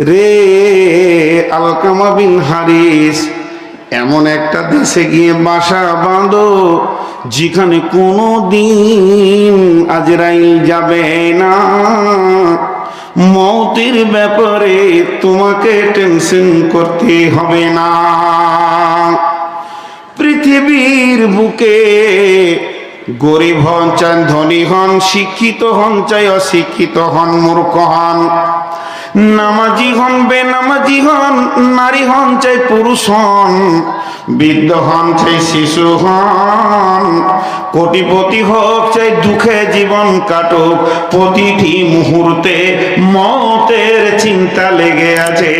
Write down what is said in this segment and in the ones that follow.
রে আলকামা বিন হারিস, এমন একটা দেশে গিয়ে বাসা বাঁধো যেখানে কোনো দিন আজরাইল যাবে না। মৌতের ব্যাপারে তোমাকে টেনশন করতে হবে না। পৃথিবীর বুকে গরিব হন চাই ধনী হন, শিক্ষিত হন চাই অশিক্ষিত হন, মূর্খ হন, নামাজি হন বেনামাজি হন, নারী হন চাই পুরুষ হন, বৃদ্ধ হন চাই শিশু হন, কোটিপতি হোক চাই দুঃখে জীবন কাটুক, প্রতিটি মুহূর্তে মতের চিন্তা লেগে আছে।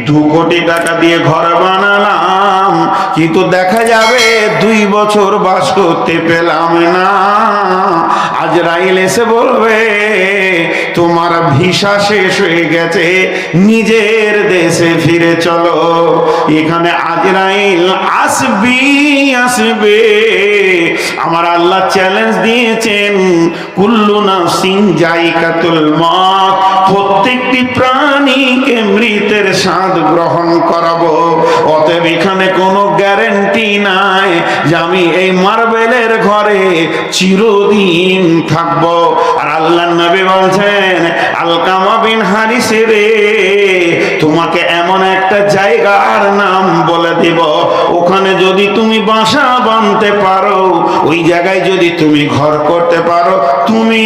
2 কোটি টাকা দিয়ে ঘর বানালাম, কিন্তু দেখা যাবে 2 বছর বাস করতে পেলাম না। আজরাইল এসে বলবে তোমার ভিসা শেষ হয়ে গেছে, নিজের দেশে ফিরে চলো। এখানে আজরাইল আসবে। আমার আল্লাহ চ্যালেঞ্জ দিয়েছেন, কুল্লু নাফসিন যায়িকাতুল মউত, প্রত্যেকটি প্রাণীকে মৃতের স্বাদ গ্রহণ করাবো। অতএব এখানে কোনো গ্যারান্টি নাই যে আমি এই মার্বেলের ঘরে চিরদিন থাকবো। আর আল্লাহর নবী বলছেন, আলকামা বিন হারিস রে, তোমাকে এমন একটা জায়গার নাম বলে দিব, ওখানে যদি তুমি বাসা বাঁধতে পারো, ওই জায়গায় যদি তুমি ঘর করতে পারো, তুমি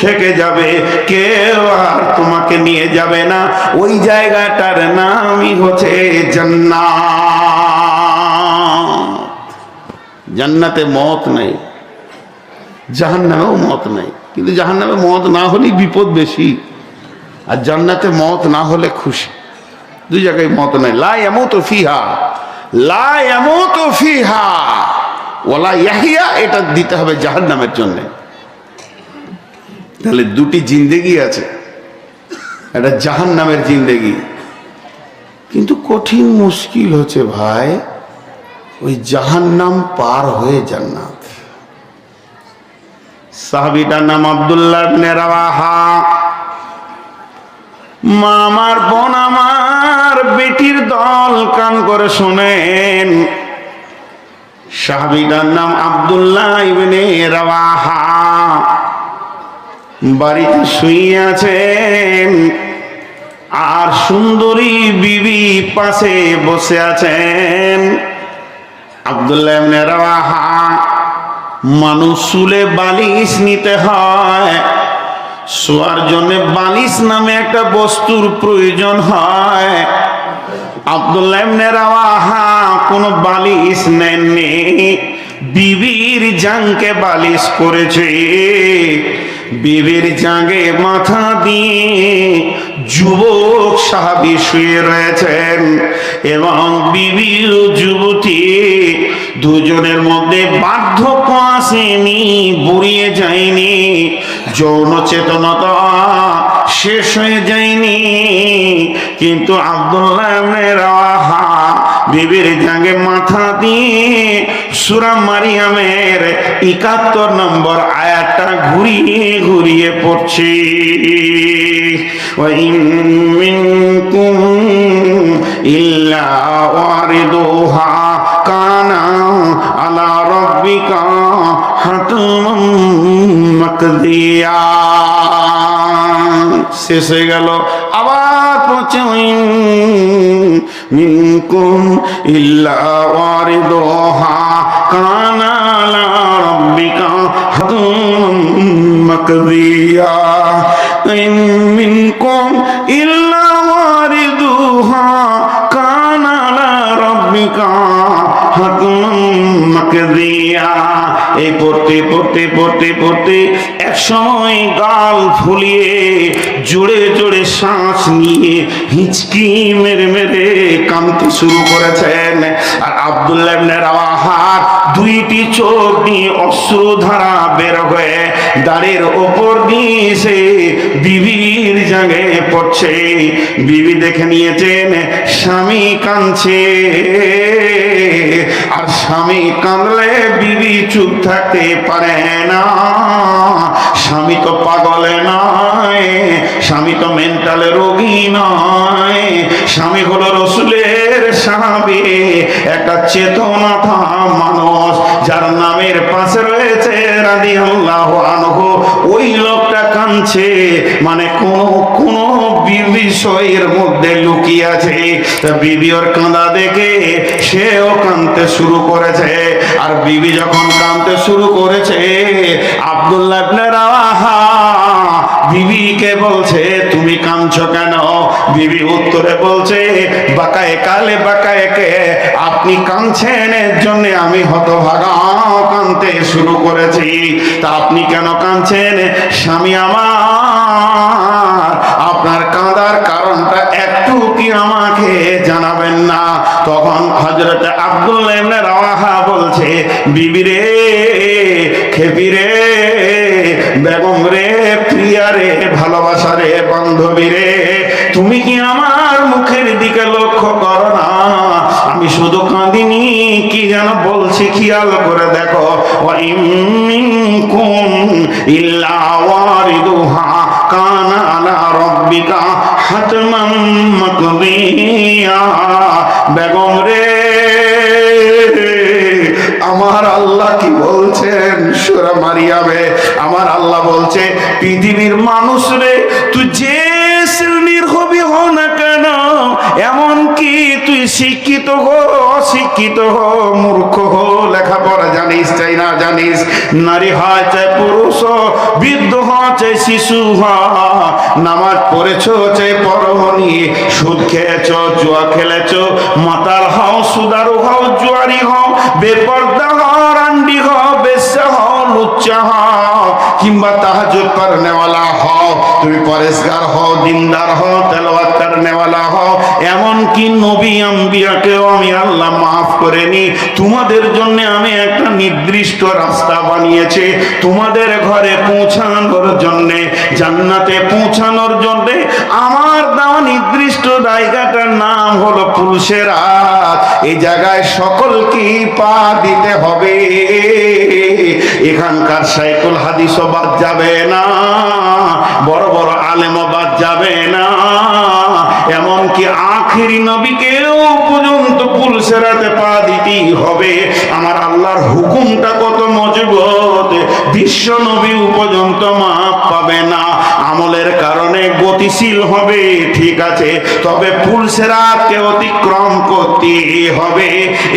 থেকে যাবে, কেউ আর তোমাকে নিয়ে যাবে না। ওই জায়গাটার নামই হচ্ছে জান্নাত। জান্নাতে মত নেই, জাহান্নামেও মত নেই, কিন্তু জাহান্নামে মত না হলেই বিপদ বেশি, আর জান্নাতে মত না হলে খুশি। 2 জায়গায় মত নাই। লা ইয়ামুতু ফিহা ওয়ালা ইয়াহইয়া, এটা দিতে হবে জাহান্নামের জন্য। তাহলে 2টি জিন্দেগি আছে, এটা জাহান্নামের জিন্দেগি। কিন্তু কঠিন মুশকিল হচ্ছে ভাই, ওই জাহান্নাম পার হয়ে জান্নাত। সাহাবীটার নাম আব্দুল্লাহ ইবনে রাওয়াহা। মা আমার, বোন আমার, বেটির দল কান করে শোনেন। সাহাবীটার নাম আব্দুল্লাহ ইবনে রাওয়াহা। বাড়িতে শুয়ে আছেন, আর সুন্দরী বিবি পাশে বসে আছেন। আব্দুল্লাহ ইবনে রাওয়াহা, মানুষ শুলে বালিশ নিতে হয়, শোয়ার জন্য বালিশ নামে একটা বস্তুর প্রয়োজন হয়। আব্দুল্লাহ ইবনে রাওয়াহা কোনো বালিশ নেননি, বিবির জাঙ্গে বালিশ করেছে। বিবির জাঙ্গে মাথা দিয়ে যুবক সাহাবী শুয়ে রয়েছেন, এবং বিবি ও যুবতী দুজনের মধ্যে বার্ধক্য আসেনি, বুড়িয়ে যায়নি, যৌন চেতনতা শেষ হয়ে যায়নি। কিন্তু আব্দুল্লাহ ইবনে রাওয়াহা বিবির জাঙ্গে মাথা দিয়ে সূরা মারিয়ামের 71 নম্বর আয়াতটা ঘুরিয়ে ঘুরিয়ে পড়ছে। ওয়া ইন মিনকুম ইল্লা ওয়ারিদুহা কানা আলা রাব্বিকা হাতমান মাকদিয়া। শেষ হয়ে গেল, আবার পৌঁছে মিনকুম ইল্লা ওয়ারিদুহা কানা আলা রাব্বিকা হাতমান মাকদিয়া। মিনকুম ইল্লা ওয়ারিদুহা কানা আলা রাব্বিকা হাতমান মাকদিয়া। এই পড়তে পড়তে পড়তে পড়তে এক সময় গাল ফুলিয়ে জোরে জোরে শ্বাস নিয়ে হিচকি মেরে মেরে কাঁদতে শুরু করেছেন। আর আব্দুল্লাহ ইবনে রাওয়াহার দুইটি চোখ দিয়ে অশ্রুধারা বের হয়ে দাড়ির ওপর দিয়ে সে বিবির জাগে পড়ছে। বিবি দেখে নিয়েছেন স্বামী কাঁদছে, আর স্বামী কাঁদলে বিবি চুপ থাকতে পারে না। স্বামী তো পাগল নয়, স্বামী তো মেন্টাল রোগী নয়, স্বামী হলো রসুলের সাহাবী, একটা চেতনাথা মানুষ যার নামের পাশে রয়েছে রাদিয়াল্লাহু আনহু। ওই লোকটা কাঁদছে, মানে কোন বিষয়ের মধ্যে লুকিয়ে আছে। বিবি ওর কাঁদা দেখে সেও কাঁদতে শুরু করেছে। আর বিবি যখন কাঁদতে শুরু করেছে, আব্দুল্লাহ ইবনে রাওয়াহা বিবিকে বলছে তুমি কাঁদছো কেন? বিবি উত্তরে বলছে বাকায়ে কালে বাকায়ে কে, আপনি কাঁদছেন এর জন্য আমি হতভাগা কাঁদতে শুরু করেছি। তা আপনি কেন কাঁদছেন স্বামী আমার? আপনার কাঁদার কারণটা একটু কি আমাকে জানাবেন না? তখন হযরত আব্দুল্লাহ ইবনে রাওয়াহা বলছে বিবি রে, খেপি রে, বেগম রে, প্রিয়া রে, ভালোবাসা রে, বান্ধবী রে, তুমি কি আমার মুখের দিকে লক্ষ্য করো না? আমি শুধু কাঁদিনি, কি যেন বলছি খেয়াল করে দেখো। ওয়া ইম মিনকুম ইল্লা ওয়ারিদুহা কানা আলা রাব্বিকা হাতমান মাকদিয়া। বেগম রে, আমার আল্লাহ কি বলছেন সূরা মারিয়ামে? আমার আল্লাহ বলছে পৃথিবীর মানুষ রে, তুই যে শ্রেণীর হবি হো না কেন, এমন কি তুই শিক্ষিত হো, অশিক্ষিত হো, মূর্খ হো, লেখাপড়া জানিস চাই না জানিস, নারী হয় চাই পুরুষ হো, বৃদ্ধ হয় চাই শিশু হয়, নামাজ পড়েছো চাই পড়নি, সুদ খেয়েছো, জুয়া খেলেছো, মাতাল হও, সুদারু হও, জুয়ারি হও, বেপর্দা হও, রান্ডি হও, বেশ্যা হও, লুচ্চা হও, কিংবা তাহাজ্জুদ পড়নেওয়ালা হও, তুমি পরেশগার হও, দিনদার হও, তেলাওয়াত করনেওয়ালা হও, এমন কি নবী আম্বিয়াকেও আমি আল্লাহ মাফ করে নি। তোমাদের জন্য আমি একটা নির্দিষ্ট রাস্তা বানিয়েছি, তোমাদের ঘরে পৌঁছানোর জন্য, জান্নাতে পৌঁছানোর জন্য আমার দেওয়া নির্দিষ্ট জায়গাটার নাম হলো পুলসেরাত। এই জায়গায় সকলকে পা দিতে হবে। এখানকার শাইখুল হাদিসও বাদ যাবে না, বড় বড় আলেমও বাদ যাবে না, এমনকি আখিরি নবীকেও পর্যন্ত পুলসেরাতে পা দিতেই হবে। আমার আল্লাহর হুকুমটা কত মজবুত, বিশ্ব নবী পর্যন্ত মাপ পাবে না। আমলের কারণে গতিশীল হবে ঠিক আছে, তবে পুলসেরাতকে অতিক্রম করতে হবে,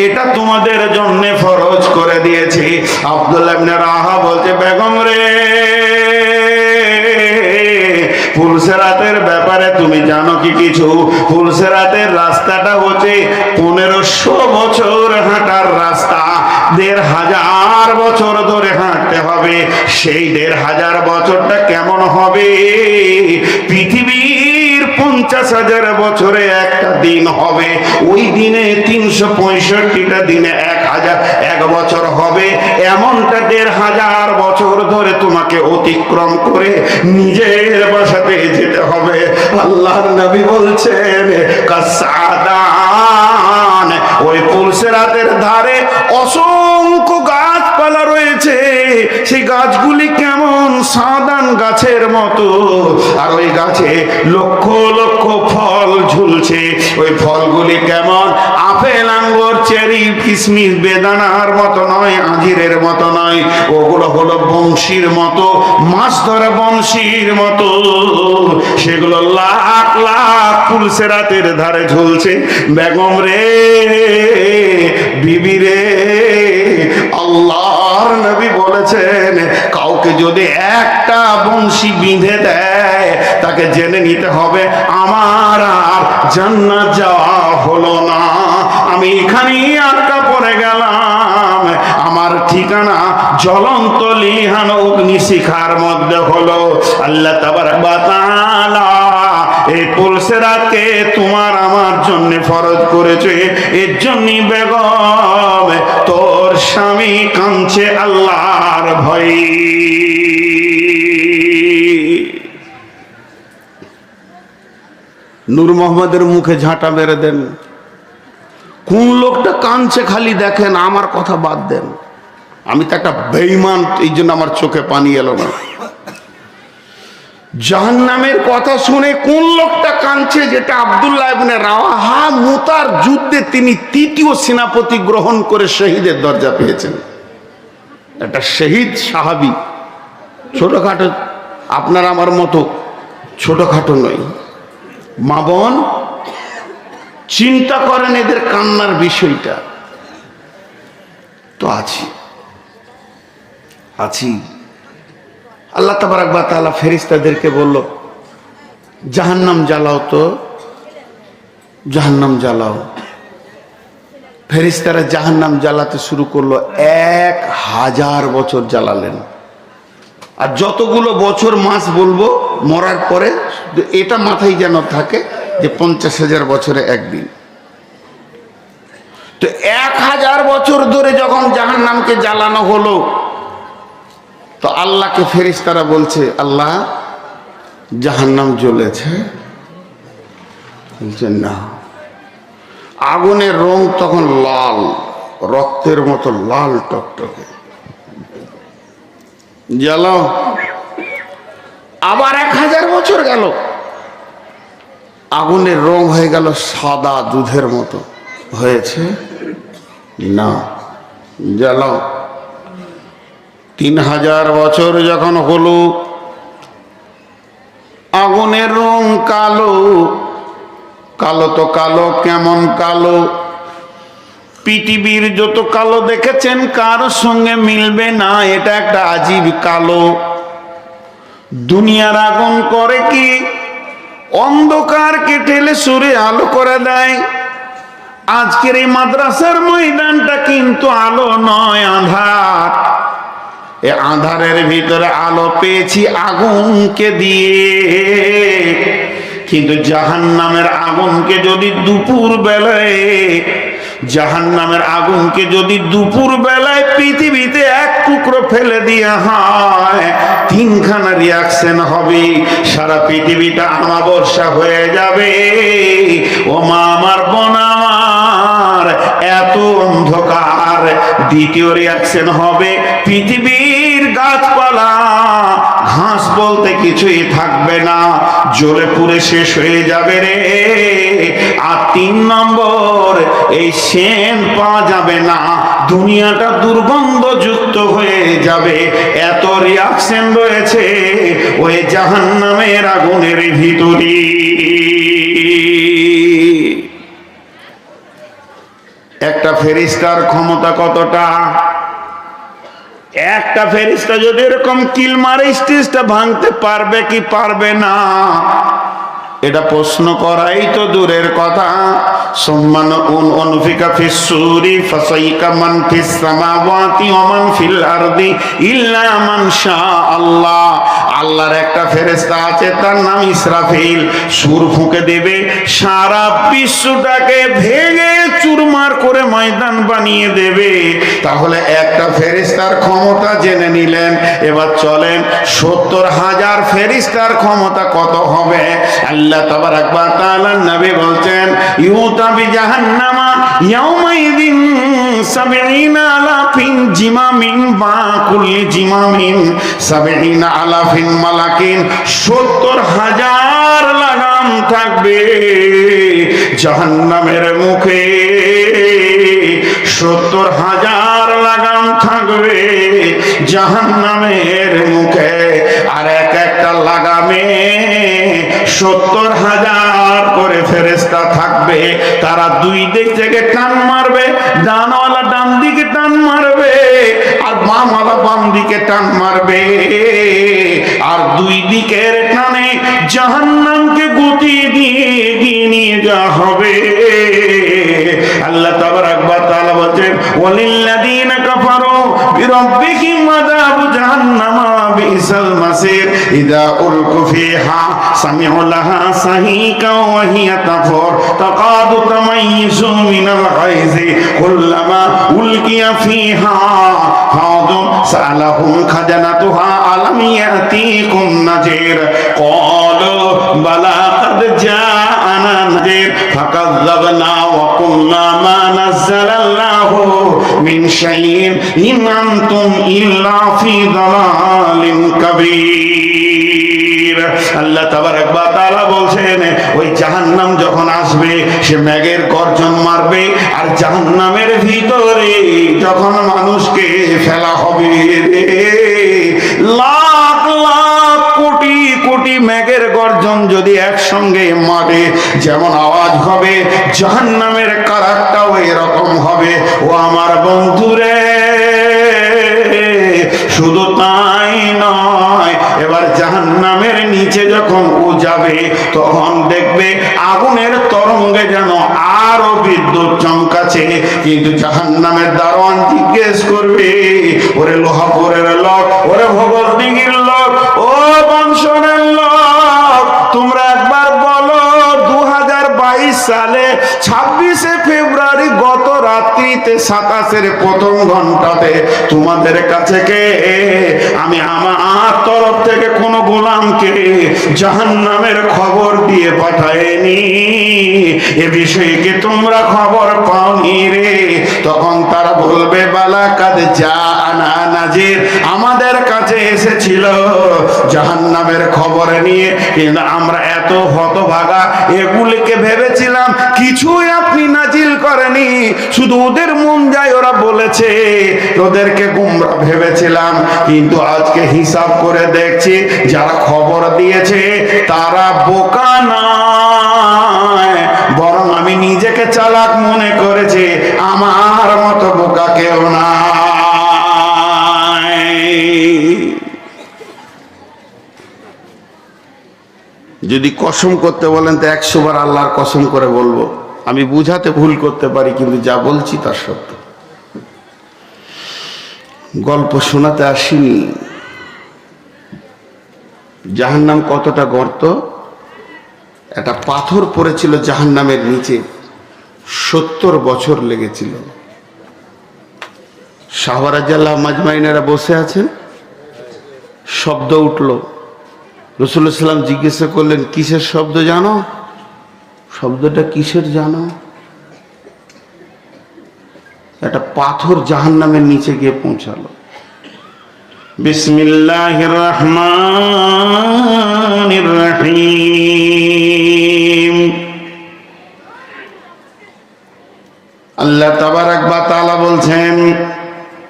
এটা তোমাদের জন্য ফরজ করে দিয়েছি। আব্দুল্লাহ ইবনে রাওয়াহা বলছে বেগম রে, পুলসেরাতের ব্যাপারে তুমি জানো কি কিছু? পুলসেরাতের রাস্তাটা হচ্ছে 1500 বছর হাঁটার রাস্তা, 1500 বছর ধরে হাঁটতে হবে। সেই 1500 বছরটা কেমন হবে? পৃথিবীর 50,000 বছরে একটা দিন হবে, ওই দিনে 365টা দিনে 1001 বছর হবে। এমনটা 1500 বছর ধরে তোমাকে অতিক্রম করে নিজের বাসাতে যেতে হবে। আল্লাহর নবী বলছেন কাসাদান, ওই পুলসেরাতের ধারে অসংখ্য গাছপালা রয়েছে, সেই গাছগুলি কেমন সাদান গাছের মতো, আর ওই গাছে লক্ষ লক্ষ ফল ঝুলছে। ওই ফলগুলি কেমন? আপেল, আঙ্গুর, চেরি, কিশমিশ, বেদানার মতো নয়, আঞ্জিরের মতো নয়, ওগুলো হলো বংশীর মতো, মাছ ধরা বংশীর মতো। সেগুলো লাখ লাখ পুলসেরাতের ধারে ঝুলছে। বেগম রে, বিবি রে, আল্লাহর নবী বলেছেন কাউকে যদি একটা বংশী বিঁধে দেয় তাকে জেনে নিতে হবে আমার আর জান্নাত যাওয়া হলো না, আমি এখানেই আটকা পড়ে গেলাম, আমার ঠিকানা জ্বলন্ত লিহান অগ্নিশিখার মধ্যে হলো। আল্লাহ তাবারক ওয়া তাআলা এই বলছে রাতকে তোমার আমার জন্য ফরজ করেছে, এর জন্যই বেগম তোর স্বামী কাঁদছে আল্লাহর ভয়ে। নূর মোহাম্মদের মুখে ঝাঁটা মেরে দেন। কোন লোকটা কাঁদছে খালি দেখেন, আমার কথা বাদ দেন, আমি তো একটা বেঈমান, এই জন্য আমার চোখে পানি এলো না। জাহান্নামের কথা শুনে কোন লোকটা কাঁদছে, যেটা আব্দুল্লাহ ইবনে রাওয়াহা মুতার যুদ্ধে তিনি তৃতীয় সেনাপতি গ্রহণ করে শহীদের দরজা পেয়েছেন। একটা শহীদ সাহাবী, ছোটখাটো, আপনার আমার মতো ছোটখাটো নয়। মা বোন চিন্তা করেন এদের কান্নার বিষয়টা। তো আছি আল্লাহ তাবারক ওয়া তাআলা ফেরেশতাদেরকে বলল জাহান্নাম জ্বালাও, তো জাহান্নাম জ্বালাও। ফেরেশতারা জাহান্নাম জ্বালাতে শুরু করলো। 1000 বছর জ্বালালেন। আর যতগুলো বছর মাস বলবো মরার পরে, এটা মাথায় যেন থাকে যে 50,000 বছরে একদিন। তো 1000 বছর ধরে যখন জাহান্নামকে জ্বালানো হলো, তো আল্লাহকে ফেরেশতারা বলছে আল্লাহ জাহান্নাম জ্বলেছে? বলছেন না। আগুনের রং তখন লাল, রক্তের মতো লাল টকটকে। জ্বালাও। আবার 1000 বছর গেল, আগুনের রং হয়ে গেল সাদা দুধের মতো। হয়েছে না, জ্বালাও। 3000 বছর যখন হলো, আগুনের রং কালো। কালো তো কালো, কেমন কালো? পৃথিবীর যত কালো দেখেছেন কারো সঙ্গে মিলবে না, এটা একটা আজীব কালো। দুনিয়ার আগুন করে কি? অন্ধকারকে ঠেলে সুরে আলো করে দেয়। আজকের এই মাদ্রাসার ময়দানটা কিন্তু আলো নয়, আঁধার। এ আঁধারের ভিতরে আলো পেয়েছি আগুনকে দিয়ে। কিন্তু জাহান্নামের আগুনকে যদি দুপুর বেলায়, জাহান্নামের আগুনকে যদি দুপুর বেলায় পৃথিবীতে এক টুকরো ফেলে দেওয়া হয়, 3খানা রিয়াকশন হবে। সারা পৃথিবীটা আমাবস্যা হয়ে যাবে। ও মা আমার, বোন আমার, এত অন্ধকার। দ্বিতীয় রিয়াকশন হবে, পৃথিবীর গাছপালা, ঘাস বলতে কিছুই থাকবে না, জ্বলে পুড়ে শেষ হয়ে যাবে রে। আর 3 নম্বর, এই সেন পাওয়া যাবে না, দুনিয়াটা দুর্গন্ধযুক্ত হয়ে যাবে। এত রিয়াকশন রয়েছে ওই জাহান্নামের আগুনের ভিতরে। একটা ফেরেশতার ক্ষমতা কতটা? একটা ফেরেশতা যদি এরকম কিল মারে, স্টেজটা ভাঙতে পারবে কি পারবে না? এটা প্রশ্ন করাই তো দূরের কথা। সম্মান অনুফিকা ফিস সূরি ফাসাইকা মান ফিস সামাওয়াতি ওয়া মান ফিল আরদি ইল্লা মান শাআল্লাহ। আল্লাহর একটা ফেরেশতা আছে, তার নাম ইসরাফিল। সুর ফুঁকে দেবে, সারা বিশ্বটাকে ভেঙে চুরমার করে ময়দান বানিয়ে দেবে। তাহলে একটা ফেরেশতার ক্ষমতা জেনে নিলেন। এবার চলেন 70,000 ফেরেশতার ক্ষমতা কত হবে? আল্লাহ তাবারক ওয়া তাআলা নবী বলছেন, ইউতা বিজাহান্নামা ইয়াউমাইযিন 70 আলাফিন জিমামিন বা কুল্লি জিমামিন 70 আলাফিন মালাকিন। 70,000 লাগাম থাকবে জাহান্নামের মুখে। 70,000 লাগাম থাকবে জাহান্নামের মুখে। আর একটা লাগামে 70,000 করে ফেরেশতা থাকবে। তারা দুই দিক থেকে টান মারবে, ডানওয়ালা ডান দিকে টান মারবে, আর বামওয়ালা বাম দিকে টান মারবে। আর দুই দিকের টানে জাহান্নামকে গতি দিয়ে এগিয়ে নিয়ে যাওয়া হবে। আল্লাহ তাবারক ওয়া তাআলা বলেন, ওয়ালিল্লাযীনা কাফারু বিরাব্বিহিম আযাবু জাহান্নামা বিসাল মাসির ইদা উলকু ফিহা সামিউ লাহা সাহিকা ওয়া হিয়া তাফুর তাকাদু তামাইয়িজু মিনাল গায়জি কুল্লামা উলকিয়া ফিহা ফাউদুন সালাহুম খাজানাতুহা আলাম ইয়াতিকুম নাজির ক্বালু বালা قد جاءنا نذير فكذبنا وقلنا ما نزل الله من شيء إن أنتم إلا في ضلال كبير আল্লাহ তাবারক ওয়া তাআলা বলছেন ওই জাহান্নাম যখন আসবে সে মেঘের গর্জন মারবে আর জাহান্নামের ভিতরে যখন মানুষকে ফেলা হবে লাখ লাখ কোটি কোটি মেঘের গর্জন যদি একসঙ্গে মারে যেমন আওয়াজ হবে জাহান্নামের কারাকটাও এরকম হবে। ও আমার বন্ধুরে, শুধু তাই নয়, এবার জাহান্নামের নিচে যখন ও যাবে তখন দেখবে আগুনের তরঙ্গে যেন আরো বিদ্যুৎ চমকাছে, কিন্তু জাহান্নামের দারোয়ান জিজ্ঞেস করবে, ওরে লোহাপুরের লোক, ওরে ভগবদ্দিঘির লোক, ও বংশনের লোক, তোমরা একবার বলো 2022 সালে 26শে ফেব্রুয়ারি গত রাত্রিতে 27-এর প্রথম ঘন্টাতে তোমাদের কাছে কে আমি আমার তরফ থেকে কোন গোলামকে জাহান্নামের খবর দিয়ে পাঠাইনি? এ বিষয়ে কি তোমরা খবর পাওনি রে? তখন তারা বলবে বালাকাদ জাআনা নাজির, আমাদের কাছে এসেছিল জাহান্নামের খবর নিয়ে, কিন্তু আমরা এত হতভাগা এগুলিকে ভেবেছিলাম কিছুই আপনি নাজিল করেনি, শুধু ওদের মন যায় ওরা বলেছে, ওদেরকে গোমরা ভেবেছিলাম। কিন্তু আজকে হিসাব করে দেখছি যারা খবর দিয়েছে তারা বোকা নয়, বরং আমি নিজেকে চালাক মনে করেছি, আমার মতো বোকা কেউ না। যদি কসম করতে বলেন তো 100 বার আল্লাহর কসম করে বলবো। আমি বুঝাতে ভুল করতে পারি, কিন্তু যা বলছি তার সত্য। গল্প শোনাতে আসিনি। জাহান্নাম কতটা গর্ত, একটা পাথর পড়েছিল জাহান্নামের নিচে, 70 বছর লেগেছিল। সাহাবা রাদিয়াল্লাহু মাজমাইনেরা বসে আছেন, শব্দ উঠলো। রাসূলুল্লাহ সাল্লাল্লাহু আলাইহি ওয়াসাল্লাম জিজ্ঞাসা করলেন, কিসের শব্দ জানো? শব্দটা কিসের জানো? একটা পাথর জাহান্নামের নিচে গিয়ে পৌঁছালো। বিসমিল্লাহির রহমানির রহিম। আল্লাহ তাবারক ওয়া তাআলা বলছেন,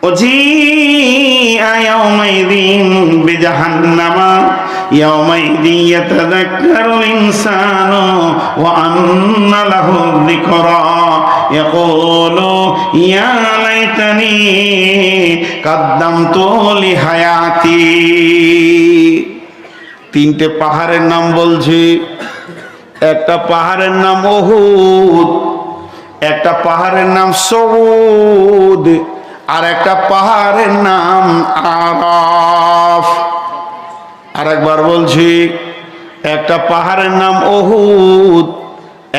ওজিআ ইয়াওমাইযিন বিজাহান্নামা ইয়াওমাইযিন ইয়াতাযাক্কারুল ইনসানু ওয়া আন্না লাহু যিকরা ইয়াকুলু ইয়া লাইতানি কাদ্দামতু লিহায়াতি। 3টে পাহাড়ের নাম বলছি। একটা পাহাড়ের নাম উহুদ, একটা পাহাড়ের নাম সউদ, আর একটা পাহাড়ের নাম আরাফ। আরেকবার বলছি, একটা পাহাড়ের নাম উহুদ,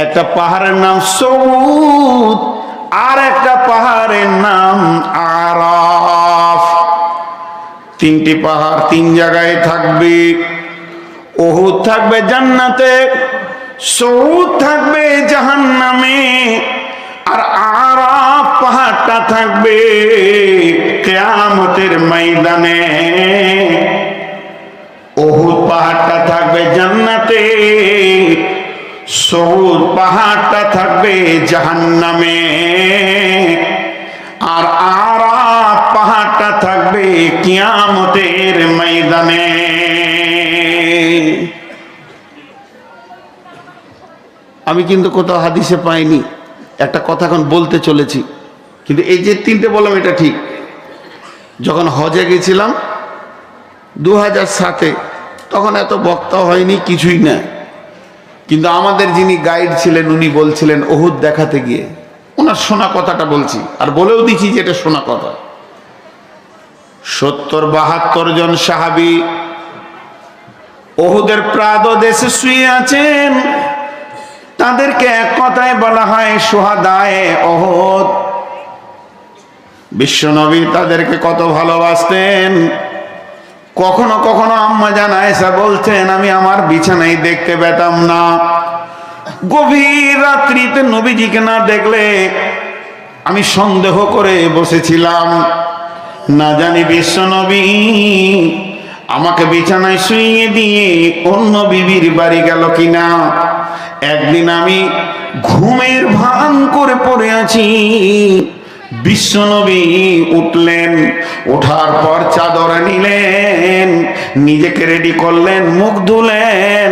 একটা পাহাড়ের নাম সউদ, আর একটা পাহাড়ের নাম আরাফ। 3টি পাহাড় 3 জায়গায় থাকবে। উহুদ থাকবে জান্নাতে, সউদ থাকবে জাহান্নামে, আর আরাফ পাহাড়টা থাকবে কিয়ামতের ময়দানে। উহুদ পাহাড়টা থাকবে জান্নাতে, সউদ পাহাড়টা থাকবে জাহান্নামে, আর আরাফ পাহাড়টা থাকবে কিয়ামতের ময়দানে। আমি কিন্তু কোথাও হাদিসে পাইনি, একটা কথা এখন বলতে চলেছি, কিন্তু এই যে 3টে বললাম এটা ঠিক। যখন হজে গেছিলাম 2007-এ, তখন এত বক্তা হয়নি, কিছুই না, কিন্তু আমাদের যিনি গাইড ছিলেন উনি বলছিলেন উহুদ দেখাতে গিয়ে, ওনার শোনা কথাটা বলছি আর বলেও দিচ্ছি যে এটা শোনা কথা। 70-72 জন সাহাবী উহুদের প্রাদদেশে শুয়ে আছেন। তাদেরকে এক কথায় বলা হয় শুহাদায়ে উহুদ। বিশ্বনবী তাদেরকে কত ভালোবাসতেন। কখনো কখনো আম্মা জান আয়েশা বলতেন, আমি আমার বিছানায় দেখতে পেতাম না। গভীর রাত্রিতে নবীজিকে না দেখলে আমি সন্দেহ করে বসেছিলাম, না জানি বিশ্বনবী আমাকে বিছানায় শুইয়ে দিয়ে অন্য বিবির বাড়ি গেল কিনা। একদিন আমি ঘুমের ভান করে পড়ে আছি, বিশ্বনবী উঠলেন, ওঠার পর চাদর নিলেন, নিজেকে রেডি করলেন, মুখ ধুলেন,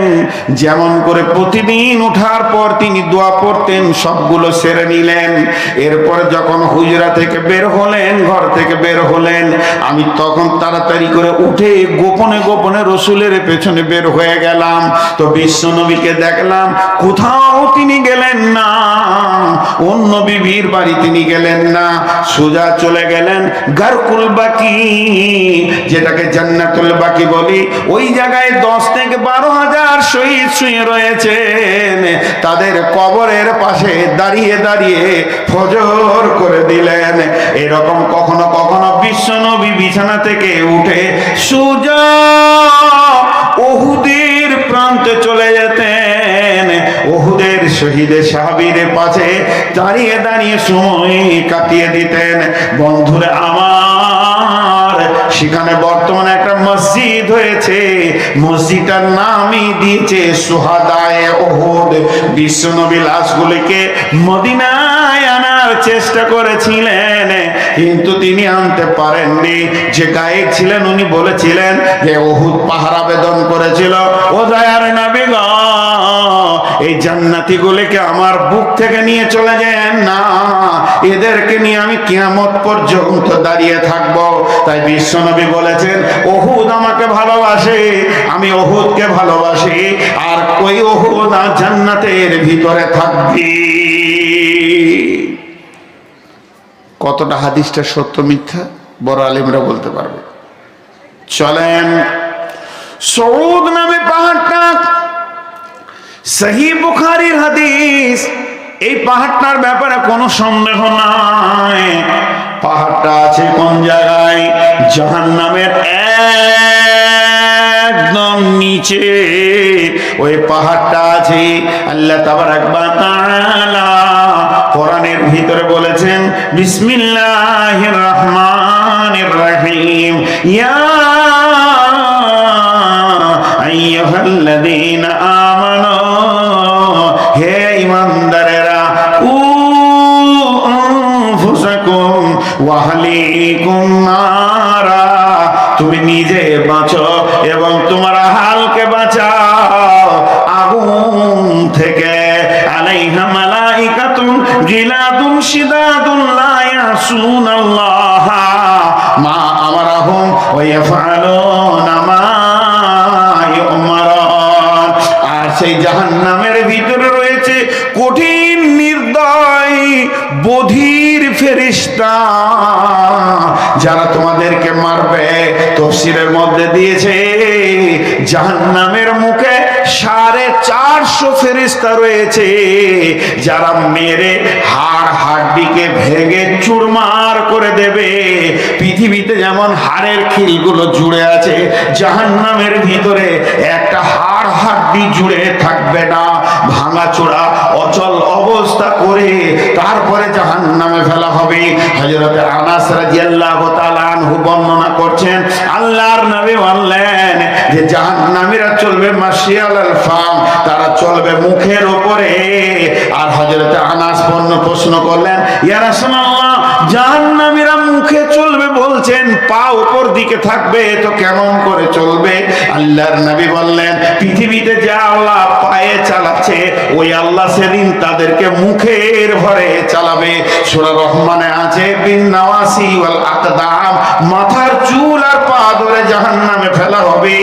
যেমন করে প্রতিদিন ওঠার পর তিনি দোয়া পড়তেন সবগুলো সেরে নিলেন। এরপর যখন হুজরা থেকে বের হলেন, ঘর থেকে বের হলেন, আমি তখন তাড়াতাড়ি করে উঠে গোপনে গোপনে রসুলের পেছনে বের হয়ে গেলাম। তো বিশ্বনবীকে দেখলাম কোথাও তিনি গেলেন না, অন্য বিবির বাড়ি তিনি গেলেন না, সোজা চলে গেলেন গারকুল বাকি, যেটাকে জান্নাতুল বাকি বলি। ওই জায়গায় 10 থেকে 12,000 শহীদ শুয়ে রয়েছেন। তাদের কবরের পাশে দাঁড়িয়ে দাঁড়িয়ে ফজর করে দিলেন। এরকম কখনো কখনো বিশ্বনবী বিছানা থেকে উঠে সোজা উহুদের প্রান্তে চলে যেতেন। উহুদের শহীদের সাহাবীদের পাশে দাঁড়িয়ে দাঁড়িয়ে সময় কাটিয়ে দিতেন। বন্ধুরা আমার, সেখানে বর্তমানে একটা মসজিদ হয়েছে, মসজিদটার নামই দিয়েছে শুহাদায়ে উহুদ। বিশ্বনবী লাশগুলিকে মদিনায় আনার চেষ্টা করেছিলেন, কিন্তু তিনি আনতে পারেননি। যে গায়েব ছিলেন উনি বলেছিলেন যে উহুদ পাহাড় আবেদন করেছিল, ও দয়ার নবী গো, এই জান্নাতি গুলিকে আমার বুক থেকে নিয়ে চলে যান না, এদেরকে নিয়ে আমি কিয়ামত পর্যন্ত দাঁড়িয়ে থাকব। তাই বিশ্বনবী বলেছেন উহুদ আমাকে ভালোবাসে, আমি উহুদকে ভালোবাসি, আর ওই উহুদ জান্নাতের ভিতরে থাকবে। কতটা হাদিসটা সত্য মিথ্যা বড় আলেমরা বলতে পারবে। চলেন, সৌদ নামে পাহাড়টা, সহিহ বুখারীর হাদিস। এই পাহাড়টার ব্যাপারে কোনো সন্দেহ নাই। পাহাড়টা আছে কোন জায়গায়? জাহান্নামের একদম নিচে ওই পাহাড়টা আছে। আল্লাহ তাবারাক ওয়া তাআলা কোরআনের ভিতরে বলেছেন, বিসমিল্লাহির রহমানির রহিম, ইয়া আইয়ুহাল্লাযীনা আমানু, হে ঈমানদারেরা, উ আনফুসাকুম ওয়া আহলিকুম নারা, তুমি নিজে বাঁচো এবং তোমার আহলকে বাঁচাও আগুন থেকে। আলাইহা মালাইকাতুন গিলাদুন শিদাদুন লা ইয়াসুনাল্লাহ মা আমারাহুম ওয়া ইয়াফআলুনা মা ইউমারুন। আর সেই জাহান্নামের ভিতরে রয়েছে কঠিন নির্দয় বধির ফেরেশতা, যারা তোমাদেরকে মারবে। তাফসীরের মধ্যে দিয়েছে জাহান্নামের মুখে 450 ফেরেশতা রয়েছে, যারা মেরে হাড় হাড্ডিকে ভেঙে চুরমার করে দেবে। পৃথিবীতে যেমন হাড়ের খিলগুলো জুড়ে আছে, জাহান্নামের ভিতরে একটা হাড় হাড্ডি জুড়ে থাকবে না, ভাঙাচোরা অচল অবস্থা করে তারপরে জাহান্নামে ফেলা হবে। হযরত আনাস রাদিয়াল্লাহু তাআলা আনহু বর্ণনা করছেন, আল্লাহর নবী বললেন যে জাহান্নামীরা চলবে মাশিয়ালাল ফাম, তারা চলবে মুখের উপরে। আর হযরত আনাস প্রশ্ন করলেন, ইয়া রাসূলুল্লাহ, জাহান্নামীরা মুখে চলবে বলছেন, পা উপর দিকে থাকবে, তো কেমন করে চলবে? আল্লাহর নবী বললেন, পৃথিবীতে যা আল্লাহ পায়ে চালাচ্ছে ওই আল্লাহ সেদিন তাদেরকে মুখের ভরে চালাবে। সূরা রহমানে আছে, বিন নাওয়াসি ওয়াল আকদাম, মাথার চুল আর পা ধরে জাহান্নামে ফেলা হবে।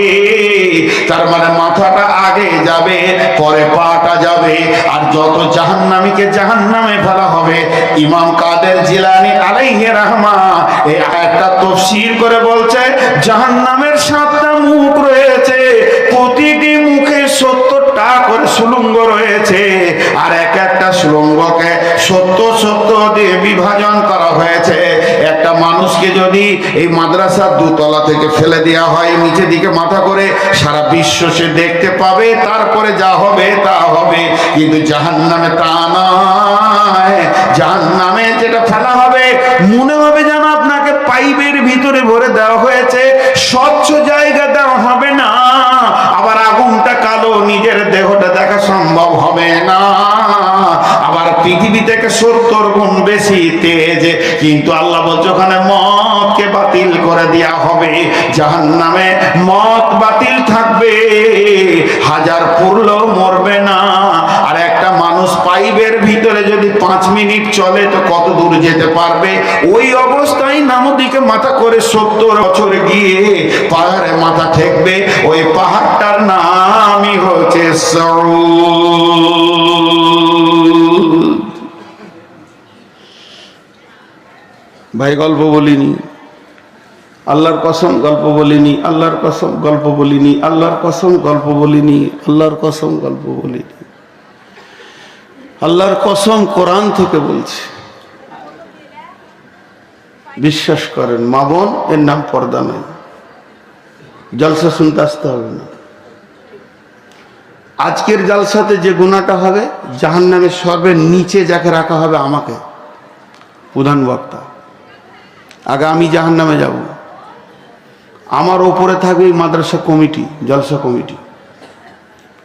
তার মানে মাথাটা আগে যাবে, পরে পাটা যাবে, আর যত জাহান্নামীকে জাহান্নামে ফেলা হবে। ইমাম কাদের জিলানী আলাইহি রাহমা এই আয়াতটা তাফসীর করে বলছে, জাহান্নামের 7টা মুখ রয়েছে, প্রতিটি মুখে 70টা করে সুলঙ্গ রয়েছে, আর এক একটা সুলঙ্গকে 70 দিয়ে বিভাজন করা হয়েছে। একটা মানুষকে যদি এই মাদ্রাসার 2 তলা থেকে ফেলে দেওয়া হয় নিচে দিকে মাথা করে, সারা বিশ্ব সে দেখতে পাবে, তারপরে যা হবে তা হবে। কিন্তু জাহান্নামে তা নয়, জাহান্নামে যেটা ফেলা হবে মনে হবে যেন আপনাকে পাইপের ভিতরে ভরে দেওয়া হয়েছে, স্বচ্ছ জায়গা দেওয়া হবে না। আবার আগুনটা কালো, নিজের দেহটা দেখা সম্ভব হবে না। আবার পৃথিবী থেকে 70 গুণ বেশি তেজ। কিন্তু আল্লাহ বলছে ওখানে মতকে বাতিল করে দেওয়া হবে। জাহান্নামে মত বাতিল থাকবে, 1000 পড়লেও মরবে না। আর একটা মানুষ পাইপের ভিতরে যদি 5 মিনিট চলে তো কত দূর যেতে পারবে? ওই অবস্থায় নামদিকে মাথা করে 70 বছর গিয়ে পাহাড়ে মাথা ঠেকবে। ওই পাহাড়টার নামই হচ্ছে ভাই গল্প বলিনি, আল্লাহর কসম গল্প বলিনি, আল্লাহর কসম গল্প বলিনি, আল্লাহর কসম গল্প বলিনি, আল্লাহর কসম গল্প বলিনি, আল্লাহর কসম কোরআন থেকে বলছি। বিশ্বাস করেন মা বোন, এর নাম পর্দা নয়। জলসা শুনতে আসতে হবে না। আজকের জলসাতে যে গুনাহটা হবে, জাহান্নামের সর্বের নিচে যাকে রাখা হবে আমাকে, প্রধান বক্তা। আগে আমি জাহান্নামে যাব, আমার ওপরে থাকবে এই মাদ্রাসা কমিটি, জলসা কমিটি,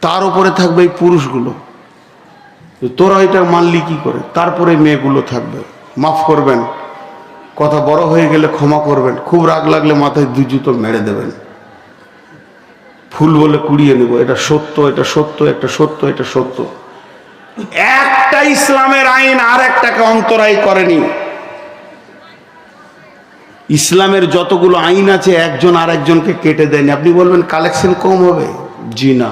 তার উপরে থাকবে এই পুরুষগুলো। তোরা এটা মানলি কি করে? তারপরে মেয়েগুলো থাকবে। মাফ করবেন, কথা বড় হয়ে গেলে ক্ষমা করবেন, খুব রাগ লাগলে মাথায় 2 জুতো মেরে দেবেন। ফুল বলে কুড়িয়ে নেব, এটা সত্য, এটা সত্য, এটা সত্য, এটা সত্য। একটা ইসলামের আইন আর একটাকে অন্তরায় করেনি। ইসলামের যতগুলো আইন আছে একজন আর একজনকে কেটে দেয়নি। আপনি বলবেন কালেকশন কম হবে, জি না।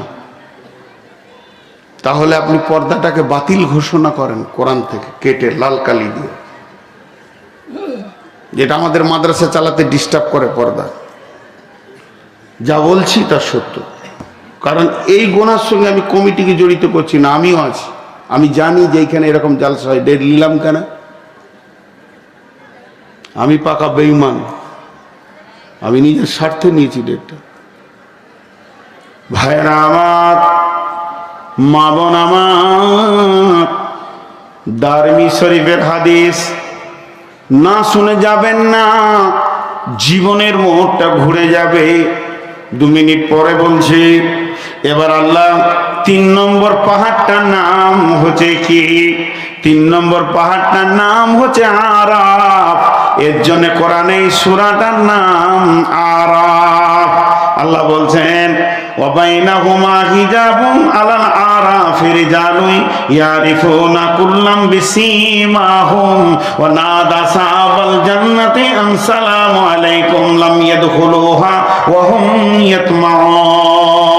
তাহলে আপনি পর্দাটাকে বাতিল ঘোষণা করেন কোরআন থেকে কেটে লাল কালি দিয়ে, যেটা আমাদের মাদ্রাসা চালাতে ডিস্টার্ব করে। পর্দা যা বলছি তা সত্য, কারণ এই গোনার সঙ্গে আমি কমিটিকে জড়িত করছি না, আমিও আছি। আমি জানি যে এইখানে এরকম জালসা হয়, ডেট নিলাম কেন? আমি পাকা বেঈমান, আমি নিজের স্বার্থে নিয়েছি ডেটটা। ভাইরা আমার, মা বোন আমার, দারমি শরীফের হাদিস না শুনে যাবেন না, জীবনের মোড়টা ঘুরে যাবে। 2 মিনিট পরে বলছি। এবার আল্লাহ 3 নম্বর পাহাড়টার নাম হচ্ছে কি? 3 নম্বর পাহাড়টার নাম হচ্ছে আরাফ। এর জন্য কোরআনে এই সূরাটার নাম আরাফ। আল্লাহ বলছেন ওয়াবাইনাহুমা হিজাবুন আলাল আরাফি রিজালুন ইয়ারিফুনা কুল্লাম বিসীমাহুম ওয়া নাদা সাহাবাল জান্নাতি আন সালামু আলাইকুম লাম ইয়াদখুলুহা ওয়া হুম ইয়াতমাউন।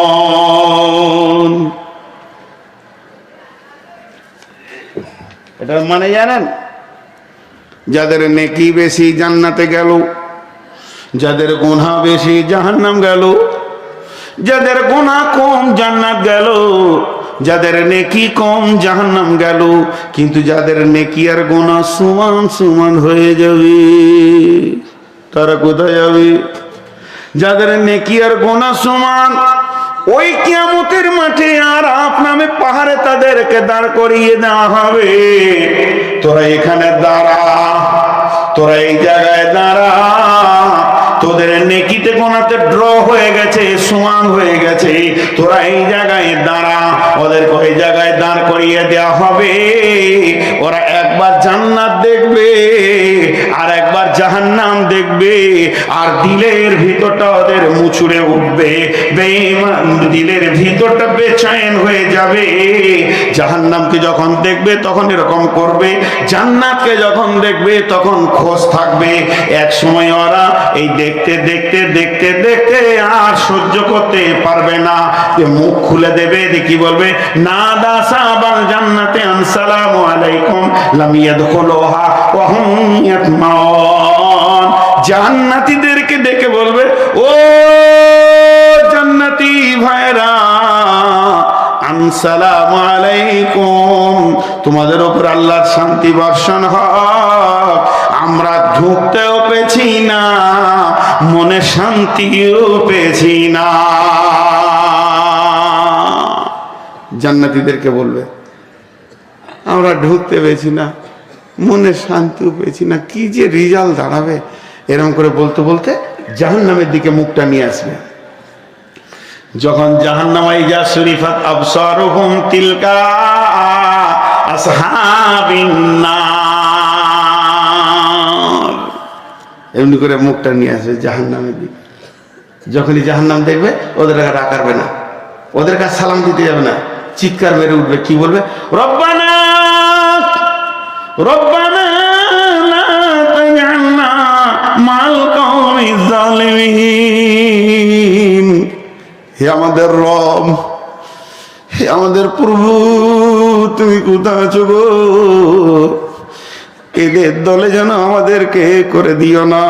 এটা মানে জানেন? যাদের নেকি বেশি জান্নাতে গেল, যাদের গুনাহ বেশি জাহান্নাম গেল, যাদের গুনাহ কম জান্নাত গেল, যাদের নেকি কম জাহান্নাম গেল। কিন্তু যাদের নেকি আর গুনাহ সমান সমান হয়ে যাবে, তারা কোথায় যাবে? যাদের নেকি আর গুনাহ সমান, ওই কিয়ামতের মাঠে আরাফ নামে পাহাড়ে তাদেরকে দাঁড় করিয়ে দেওয়া হবে। তোরা এখানে দাঁড়া, তোরা এই জায়গায় দাঁড়া, তোদের নেকিতে গোনাতে ড্র হয়ে গেছে, সমান হয়ে গেছে, তোরা এই জায়গায় দাঁড়া। ওদেরকে ওই জায়গায় দাঁড় করিয়ে দেওয়া হবে। ওরা একবার জান্নাত দেখবে আর একবার জাহান্নাম দেখবে, আর দিলের ভিতরটা ওদের মুচুড়ে উঠবে। বেঈমান দিলের ভিতরটা বেচैन হয়ে যাবে। জাহান্নামকে যখন দেখবে তখন এরকম করবে, জান্নাতকে যখন দেখবে তখন খোঁজ থাকবে। এক সময় ওরা এই দেখতে দেখতে দেখতে দেখতে আর সহ্য করতে পারবে না, যে মুখ খুলে দেবে, কি বলবে, নাদা সাহাবাল জান্নাতে আসসালামু আলাইকুম লাম ইয়াদখুলুহা ওয়া হুম ইয়াতমাউন। জান্নাতীদেরকে ডেকে বলবে, ও জান্নাতি ভাইরা, আসসালামু আলাইকুম, তোমাদের উপর আল্লাহর শান্তি বর্ষণ হোক। আমরা ঢুকতেও পেছি না, মনে শান্তিও পেছি না। জান্নাতীদেরকে বলবে, আমরা ঢুকতে পেছি না, মনে শান্তিও পেছি না, কি যে রেজাল্ট দাঁড়াবে। এরকম করে বলতে বলতে জাহান্নামের দিকে মুখটা নিয়ে আসবে। যখন জাহান্নামাই যা শরীফাত আবসারুহুম তিলকা আসহাবিন নার, এমনি করে মুখটা নিয়ে আসবে জাহান্নামের দিকে। যখনই জাহান্নাম দেখবে, ওদের কাছে রাখাবে না, ওদের কাছে সালাম দিতে যাবে না, চিৎকার মেরে উঠবে, কি বলবে, রব্বানা রব্বানা লা তাজআলনা মাল কওমিজ জালিমিন। হে আমাদের রব, হে আমাদের প্রভু, তুমি কোথায় আছো গো? এদের দলে যেন আমাদেরকে করে দিও না।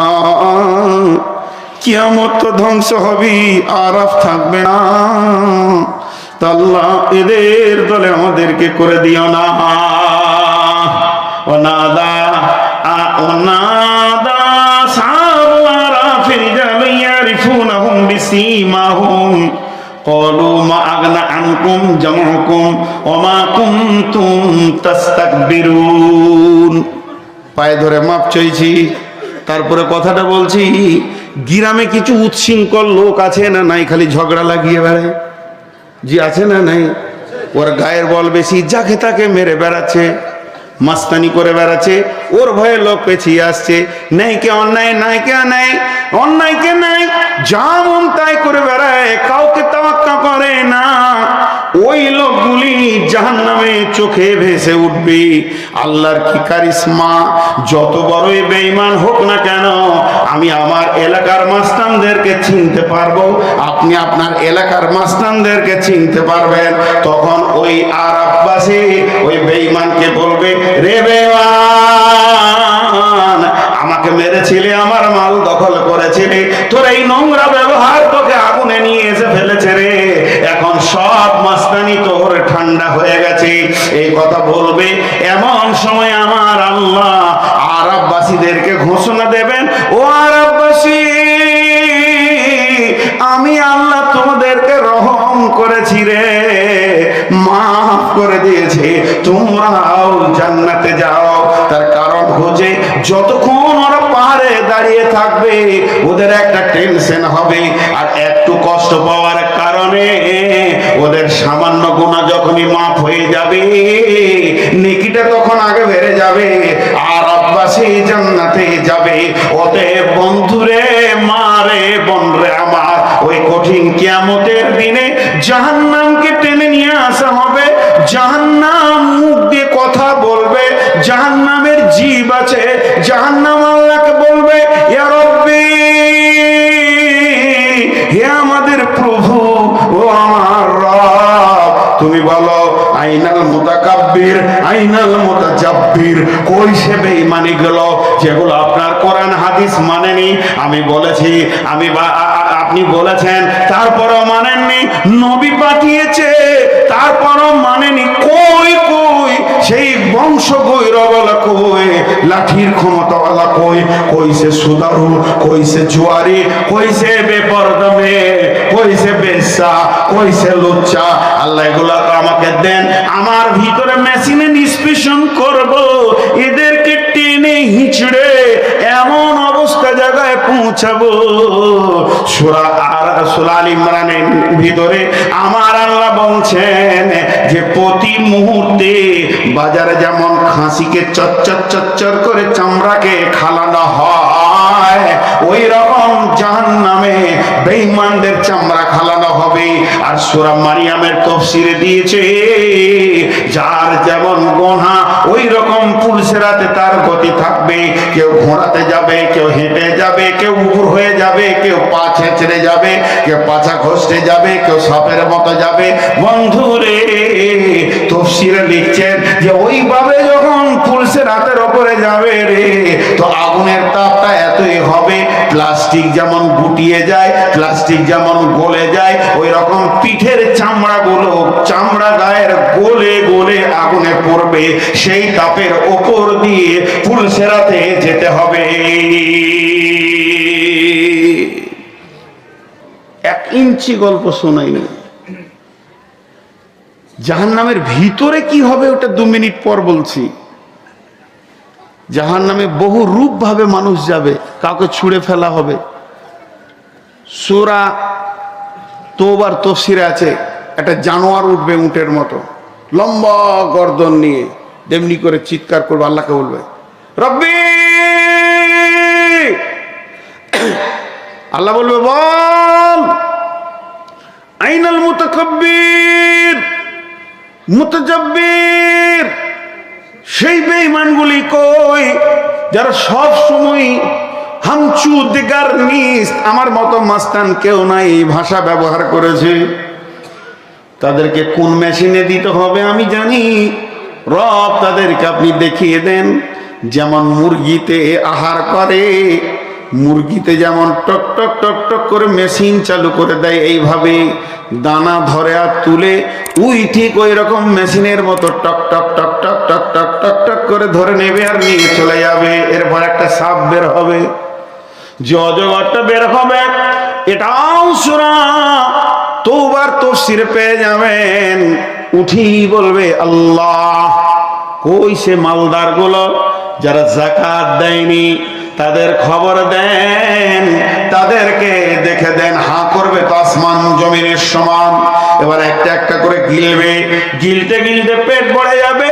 কিয়ামত তো ধ্বংস হবি, আরাফ থাকবে না। আল্লাহ এদের দলে আমাদেরকে করে দিও না। ওনাদা ওনাদা সাওয়ারা ফিল জালিয়ারিফুনহুম বিসীমাহুম ক্বালু মা আগনা আনকুম জামউকুম ওয়া মা কুনতুম তাস্তাকবিরুন। পায়ে ধরে মাপ চাইছি, তারপরে কথাটা বলছি। গ্রামে কিছু উচ্ছৃঙ্খল লোক আছে না নাই, খালি ঝগড়া লাগিয়ে বেড়ায়, জি আছে না নাই? ওর গায়ের বল বেশি, যাকে তাকে মেরে বেড়াচ্ছে, মাস্তানি করে বেড়াচ্ছে, ওর ভয়ে লোক পেছিয়ে আসছে। নেই কে অন্যায়, নাই কে নাই, অন্যায়কে নাই, যা মন তাই করে বেড়ায়, কাউকে তাওয়াক্কা করে না। ওই লোকগুলি জাহান্নামে চোখে ভেসে উঠবে। আল্লাহর কি কারিশমা! যত বড়ই বেঈমান হোক না কেন, আমি আমার এলাকার মাস্তানদেরকে চিনতে পারবো, আপনি আপনার এলাকার মাস্তানদেরকে চিনতে পারবেন। তখন ওই আরববাসী ওই বেঈমানকে বলবে, রে বেঈমান, আমাকে মেরেছিলে, আমার মাল দখল করেছিলে, তোর এই নোংরা ব্যবহার তোকে আগুনে নিয়ে এসে ফেলেছে রে। এখন সব মাস্তানি তোর ঠান্ডা হয়ে গেছে। এই কথা বলবে, এমন সময় আমার আল্লাহ আরববাসীদেরকে ঘোষণা দেবেন, ও আরববাসী, আমি আল্লাহ তোমাদেরকে রহম করেছি রে, মাফ করে দিয়েছি, তোমরাও জান্নাতে যাও। তার কারণ হচ্ছে, যতক্ষণ ওরা পাহাড়ে দাঁড়িয়ে থাকবে, ওদের একটা টেনশন হবে, আর একটু কষ্ট পাওয়ার কারণে ওদের সামান্য গুনাহ যখনই মাফ হয়ে যাবে, নেকিটা তখন আগে বেড়ে যাবে, আর আব্বাসী জান্নাতে যাবে। অতএব বন্ধুরে, মারে বোনরে আমার, ওই কঠিন কিয়ামতের দিনে জাহান্নামকে টেনে নিয়ে আসা হবে। জাহান্নাম মুখ দিয়ে কথা বলবে, জাহান্নামের জীব আছে, জাহান্নাম আল্লাহকে বলবে, ইয়া রব্বি, হে আমাদের প্রভু, ও আমার রব, তুমি বলো, আইনাল মুতাকাব্বির, আইনাল মুতাজাব্বির, কই সে বেঈমানি গুলো যেগুলো আপনার কোরআন হাদিস মানেনি? আমি বলেছি, আপনি বলেছেন, তারপরও মানেননি। নবী পাঠিয়েছে, তারপরও মানেনি। কই কই সেই বংশ গৈরওয়ালা, কই লাঠির ক্ষমতাওয়ালা, কই কইছে সুদারু, কইছে জুয়ারি, কইছে বেপরদা মেয়ে, কইছে বেশ্যা, কইছে লুচ্চা। আল্লাহ এগুলা আমাকে দেন, আমার ভিতরে মেশিনে নিষ্পেষণ করব, এদেরকে টেনে হিঁচড়ে এমন অবস্থা জায়গায় পৌঁছাবো। সূরা আল ইমরানের ভিতরে আমার আল্লাহ বলছেন যে প্রতি মুহূর্তে বাজারে যেমন খাসিকে চচ্চর চচ্চর করে চামড়াকে খালানো হয়, হয় ওই রকম জাহান্নামে বেঈমানদের চামড়া খালানো হবে। আর সূরা মারিয়ামের তাফসীরে দিয়েছে যার যেমন গোনা ওই রকম পুলসেরাতে তার গতি থাকবে। কেউ ঘোড়াতে যাবে, কেউ হেঁটে যাবে, কেউ উপর হয়ে যাবে, কেউ পা ছেঁচড়ে যাবে, কেউ পাছা ঘষতে যাবে, কেউ সাপের মতো যাবে। বন্ধুরে তাফসীরে লিখছেন যে ওইভাবে যখন পুলসেরাতের উপরে যাবে রে, তো আগুনের তাপটা এতই হবে, প্লাস্টিক যেমন গুটিয়ে যায়, প্লাস্টিক যেমন গলে যায়, ওই রকম পিঠের চামড়াগুলো, চামড়া গায়ের গলে গলে আগুনে পড়বে। সেই তাপের ওপর দিয়ে পুলসেরাতে যেতে হবে। 1 ইঞ্চি গল্প শোনাইনি। জাহান্নামের ভিতরে কি হবে ওটা 2 মিনিট পর বলছি। জাহান্নামে বহু রূপ ভাবে মানুষ যাবে, কাউকে ছুঁড়ে ফেলা হবে। সূরা তওবার তাফসীরে আছে একটা জানোয়ার উঠবে উটের মতো, লম্বা গর্দন নিয়ে, তেমনি করে চিৎকার করবে, আল্লাহকে বলবে রব্বি। আল্লাহ বলবে বল আইনাল মুতাকাব্বির মুতাজাব্বির। সেই বেঈমানগুলি কই যারা সব সময় হামচু দিগার নিস, আমার মতো মাস্তান কেউ নাই এই ভাষা ব্যবহার করেছে। তাদেরকে কোন মেশিনে দিতে হবে আমি জানি, রব তাদেরকে আপনি দেখিয়ে দেন। যেমন মুরগিতে আহার করে, মুরগিতে যেমন টক টক টক টক করে মেশিন চালু করে দেয়, এইভাবে দানা ধরে আর তুলে উই ঠিক ওই রকম মেশিনের মতো টক টক টক টক টক টক টক টক করে ধরে নেবে আর নিয়ে চলে যাবে। এরপর একটা সাপ বের হবে, যে অজগরটা বের হবে এটাও সূরা তওবার তাফসীরে পেয়ে যাবেন। উঠি বলবে আল্লাহ, কই সে মালদার গুলো যারা যাকাত দেয়নি, তাদের খবর দেন, তাদেরকে দেখে দেন। হাঁ করবে তো আসমান জমিনের সমান। এবার একটা একটা করে গিলবে, গিলতে গিলতে পেট ভরে যাবে।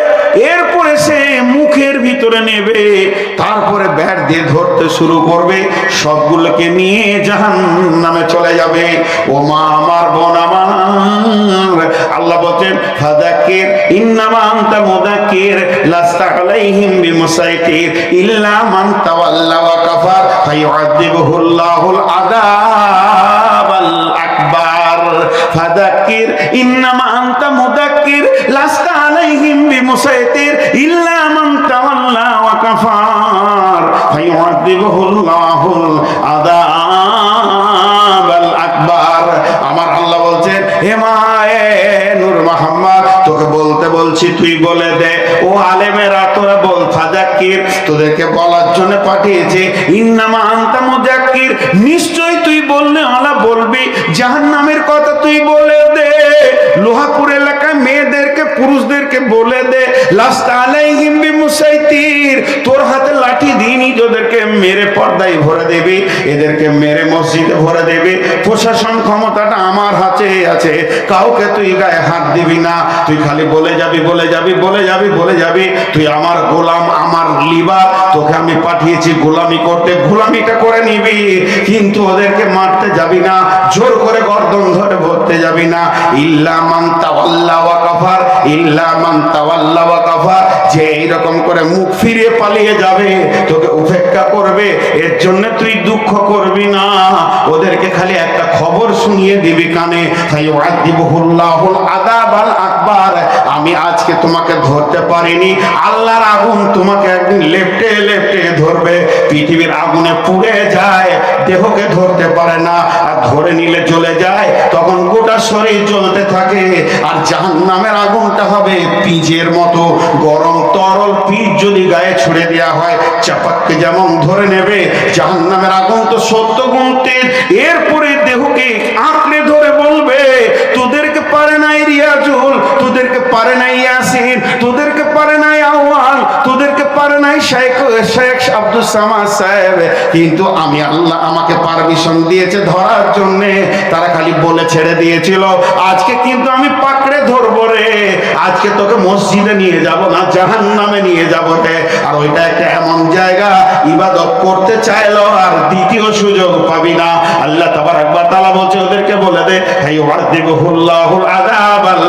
এরপরে সে মুখের ভিতরে নেবে, তারপরে ব্যাট দিয়ে ধরতে শুরু করবে, সবগুলোকে নিয়ে জাহান্নামে চলে যাবে। ও মা আমার, বোন আমার, আল্লাহ বলেন ফাযাক্কির ইন্নামা আনতা মুযাক্কির লাস্তা আলাইহিম বিমুসাইতির ইল্লা মান তাওয়াল্লা ওয়া কাফার ফায়ুআযিবুহুল্লাহুল আযাবাল আকবার। ফাযাক্কির ইন্নামা আনতা মুযাক্কির লাস্তা আলাইহিম বিমুসাইতির ইল্লা মান তাওয়াল্লা ওয়া কাফার ফায়ুআযিবুহুল্লাহুল আযাবাল আকবার। আমার আল্লাহ বলছেন হে মা নূর মুহাম্মদ, তোকে বলতে বলছি তুই বলে দে। ও আলেমেরা তোরা বল, ফাযাক্কির তোদেরকে বলার জন্য পাঠিয়েছে। ইন্নামা আনতা মুযাক্কির, নিশ্চয় তুই বললে আলা বলবি, জাহান্নামের কথা তুই বলে দে। লোহাপুর এলাকায় মেয়েদেরকে পুরুষদেরকে বলে দে লাস্তা আলাইহিম বিমুসাইতির, তোর হাতে লাঠি দিইনি ওদেরকে মেরে পর্দায় ভরে দেবে, এদেরকে মেরে মসজিদে ভরে দেবে। প্রশাসন ক্ষমতাটা আমার হাতে আছে, কাউকে তুই গায়ে হাত দিবি না, তুই খালি বলে যাবি বলে যাবি বলে যাবি বলে যাবি, তুই আমার গোলাম, আমার লিবা, তোকে আমি পাঠিয়েছি গোলামি করতে, গোলামিটা করে নিবি, কিন্তু ওদেরকে মারতে যাবি না, জোর করে গর্দন ধরে ভরতে যাবি না। ইল্লা মান তাওয়াল্লা ওয়া কাফার, ইল্লা মান তাওয়াল্লা ওয়া কাফার, যে এইরকম করে মুখ ফিরিয়ে পালিয়ে যাবে, তোকে উপেক্ষা করবে, এর জন্য তুই দুঃখ করবি না, ওদেরকে খালি একটা খবর শুনিয়ে দিবি কানে, ফায়ুআযিবুহুল্লাহুল আযাবাল আকবার। আমি আজকে তোমাকে ধরতে পারিনি, আল্লাহর আগুন তোমাকে একদিন লেপটে লেপটে ধরবে। পৃথিবীর আগুনে পুড়ে যায়, দেহকে ধরতে পারে না, আর ধরে নিলে চলে যায়, তখন গোটা শরীর জ্বলতে থাকে। আর জাহান্নামের আগুনটা হবে পিজের মতো গরম তরল। পিজ যদি গায়ে ছুড়ে দেওয়া হয়, চাপাককে যেমন ধরে নেবে, জাহান্নামের আগুন তো 70 গুণ তেজ। এরপরে দেহকে আঁকড়ে ধরে বলবে তোদেরকে পারে নাই রিয়াজুল, তোদেরকে পারে নাই ইয়াসিন, তোদেরকে পারে নাই আউয়াল, তোদেরকে পারে নাই নাই শেখ আব্দুল সামাদ সাহেব, কিন্তু আমি আল্লাহ আমাকে পারমিশন দিয়েছে ধরার জন্য। তারা খালি বলে ছেড়ে দিয়েছিল, আজকে কিন্তু আমি পাকড়ে ধরবো রে, আজকে তোকে মসজিদে নিয়ে যাব না, জাহান্নামে নিয়ে যাব রে। আর ওইটা একটা এমন জায়গা, ইবাদত করতে চাইলো আর দ্বিতীয় সুযোগ পাবি না। আল্লাহ তাবারক ওয়া তাআলা বলছে ওদেরকে বলে দে, হাইয়ুআযিবুহুল্লাহুল আযাবাল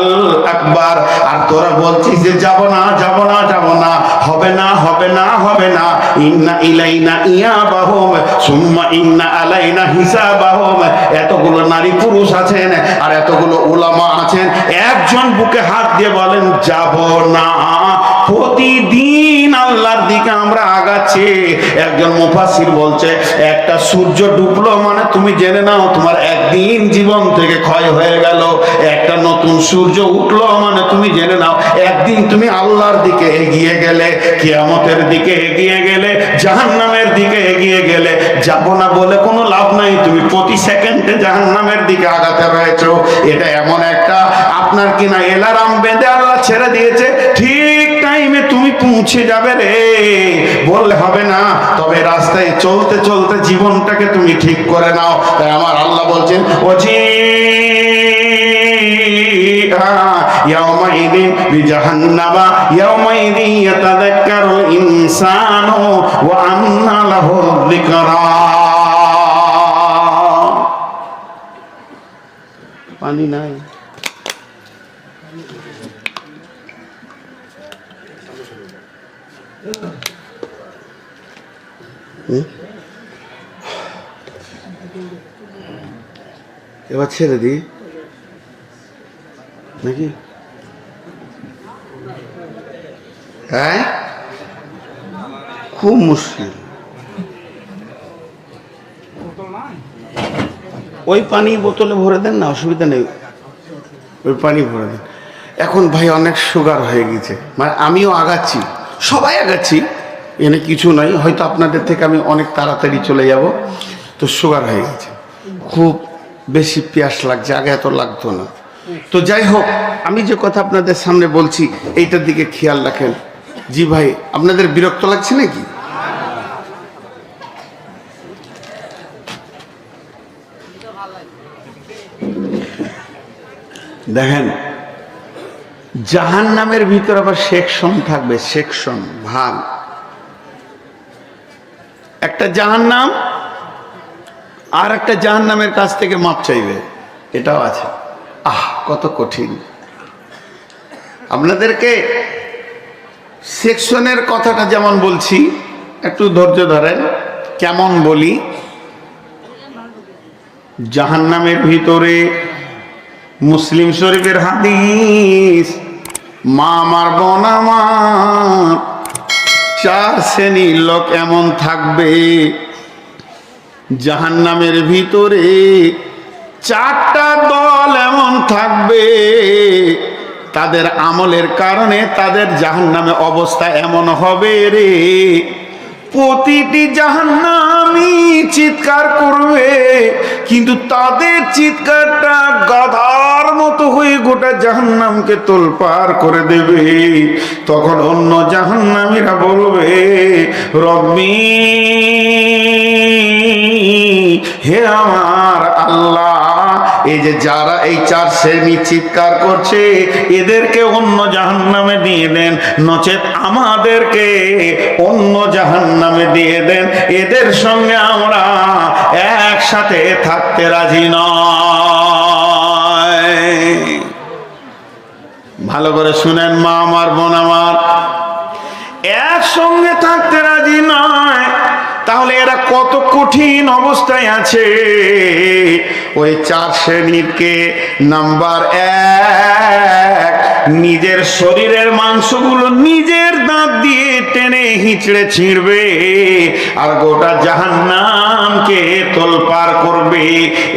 আকবার। আর তোরা বলছিস যে যাব না যাব না যাব না, হবে না হবে না হবে না। ইন্না ইলাইনা ইয়াবাহুম সুম্মা ইন্না আলাইনা হিসাবাহুম। এতগুলো নারী পুরুষ আছেন আর এতগুলো উলামা আছেন, একজন বুকে হাত দিয়ে বলেন যাব না। প্রতিদিন আল্লাহর দিকে আমরা আগাচ্ছি। একজন মুফাসসির বলছে একটা সূর্য ডুবলো মানে তুমি জেনে নাও তোমার একদিন জীবন থেকে ক্ষয় হয়ে গেল। একটা নতুন সূর্য উঠলো মানে তুমি জেনে নাও একদিন তুমি আল্লাহর দিকে এগিয়ে গেলে, কিয়ামতের দিকে এগিয়ে গেলে, জাহান্নামের দিকে এগিয়ে গেলে। যাব না বলে কোনো লাভ নাই, তুমি প্রতি সেকেন্ডে জাহান্নামের দিকে আগাতে রয়েছো। এটা এমন একটা আপনার কিনা এলার্ম বেঁধে আল্লাহ ছেড়ে দিয়েছে, ঠিক টাইমে তুমি পৌঁছে যাবে রে, বললে হবে না। তবে রাস্তায় চলতে চলতে জীবনটাকে তুমি ঠিক করে নাও। তাই আমার আল্লাহ বলছেন ইয়াউমাইদিন বিজাহান্নামা ইয়াউমাইদিন ইয়াতাযাক্কারুল ইনসানু ওয়া আন্না লাহু যিকরা। পানি নাই, এবার ছেড়ে দিই নাকি? হ্যাঁ, খুব মুশকিল। ওই পানি বোতলে ভরে দেন না, অসুবিধা নেই, ওই পানি ভরে দেন। এখন ভাই অনেক সুগার হয়ে গেছে, মানে আমিও আগাচ্ছি, সবাই আগাচ্ছি, এনে কিছু নাই, হয়তো আপনাদের থেকে আমি অনেক তাড়াতাড়ি চলে যাব। তো সুগার হয়ে গেছে, খুব বেশি পিয়াস লাগছে, আগে এত লাগতো না। তো যাই হোক, আমি যে কথা আপনাদের সামনে বলছি এইটার দিকে খেয়াল রাখেন। জি ভাই, আপনাদের বিরক্ত লাগছে নাকি? দেখেন, জাহান্নামের ভিতর আবার সেকশন থাকবে, সেকশন, ভাগ। একটা জাহান্নাম আর একটা জাহান্নামের কাছ থেকে মাপ চাইবে, এটাও আছে। কত কঠিন। আপনাদেরকে সেকশনের কথাটা যেমন বলছি, একটু ধৈর্য ধরেন। কেমন বলি? জাহান্নামের ভিতরে মুসলিম শরীফের হাদিস, মা আমার বোন আমার, 4 শ্রেণীর লোক এমন থাকবে জাহান্নামের ভিতরে। 4টা দল এমন থাকবে, তাদের আমলের কারণে তাদের জাহান্নামে অবস্থা এমন হবে রে, প্রতিটি জাহান্নামী চিৎকার করবে, কিন্তু তাদের চিৎকারটা গাধার মতো হয়ে গোটা জাহান্নামকে তোলপাড় করে দেবে। তখন অন্য জাহান্নামীরা বলবে, রব্বি, হে আমার আল্লাহ, এই যে যারা এই 4 শ্রেণী চিৎকার করছে এদেরকে অন্য জাহান্নামে দিয়ে দেন, নচেত আমাদেরকে অন্য জাহান্নামে দিয়ে দেন, এদের সঙ্গে আমরা একসাথে থাকতে রাজি নয়। ভালো করে শুনেন মা আমার, বোন আমার, একসঙ্গে থাকতে রাজি নয়। তাহলে এরা কত কঠিন অবস্থায় আছে। ওই 4 শ্রেণীকে নাম্বার 1, নিজের শরীরের মাংসগুলো নিজের দাঁত দিয়ে টেনে হিঁচড়ে ছিঁড়বে আর গোটা জাহান্নামকে তোলপাড় করবে।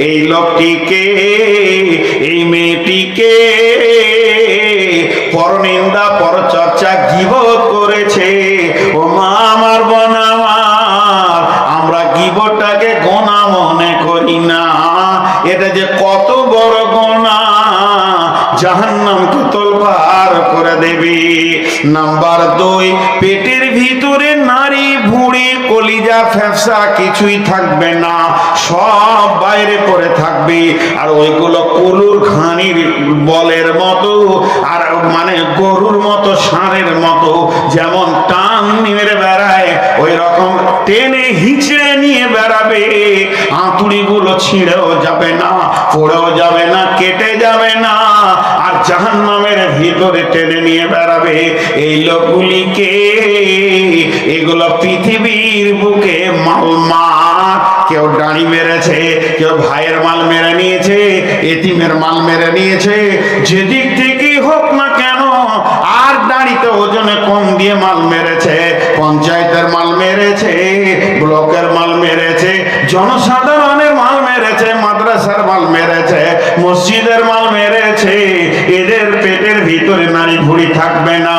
এই লোকটিকে, এই মেয়েটিকে পরনিন্দা, পরচর্চা, গীবত করেছে। ও মা আমার, বোন আমার, আমরা গীবতটাকে গোনা মনে করি না, এটা যে কত বড় গোনা, জাহান্নামকে তোলপাড় করে দেবে। নাম্বার 2, পেটের ভিতরে নারী ভুঁড়ি কলিজা ফ্যাপসা কিছুই থাকবে না, সব বাইরে পড়ে থাকবে। আর ওইগুলো কলুর ঘানির বলের মতো, আর মানে গরুর মতো ষাঁড়ের মতো যেমন টান নিয়ে বেড়ায় ওই রকম টেনে হিঁচড়ে নিয়ে বেড়াবে। আঁতুড়িগুলো ছিঁড়েও যাবে না, পড়েও যাবে না, কেটে যাবে না, আর জাহান্নামের ভিতরে টেনে নিয়ে বেড়াবে। এই লোকগুলিকে, এগুলো পৃথিবীর বুকে মালমার, কেউ দাড়ি মেরেছে, কেউ ভাইয়ের মাল মেরে নিয়েছে, এতিমের মাল মেরে নিয়েছে, যেদিক থেকেই হোক না কেন। আর দাড়িতে ওজনে কম দিয়ে মাল মেরেছে, পঞ্চায়েতের মাল মেরেছে, ব্লকের মাল মেরেছে, জনসাধারণের মাল মেরেছে, মাদ্রাসার মাল মেরেছে, মসজিদের মাল মেরেছে। এদের পেটের ভিতরে নারী ভুঁড়ি থাকবে না।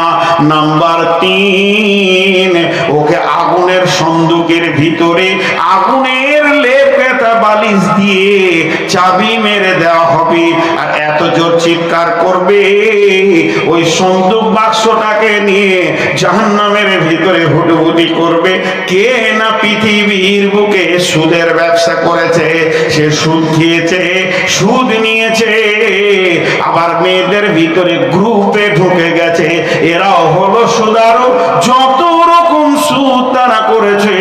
নাম্বার 3, ওকে আগুনের সন্দুকের ভিতরে আগুনের লেপ কাটা বালিশ দিয়ে চাবি মেরে দেওয়া হবে। আর এত জোর চিৎকার করবে, ওই সন্দুক বাক্সটাকে নিয়ে জাহান্নামের ভিতরে হুটহুটি করবে। কে না পৃথিবীর বুকে সুদের ব্যবসা করেছে, সে সুদ খেয়েছে, সুদ নিয়েছে, আবার মেয়েদের ভিতরে গ্রুপে ঢুকে গেছে, এরাও হলো সুদারু। যত রকম সুদ তারা করেছে,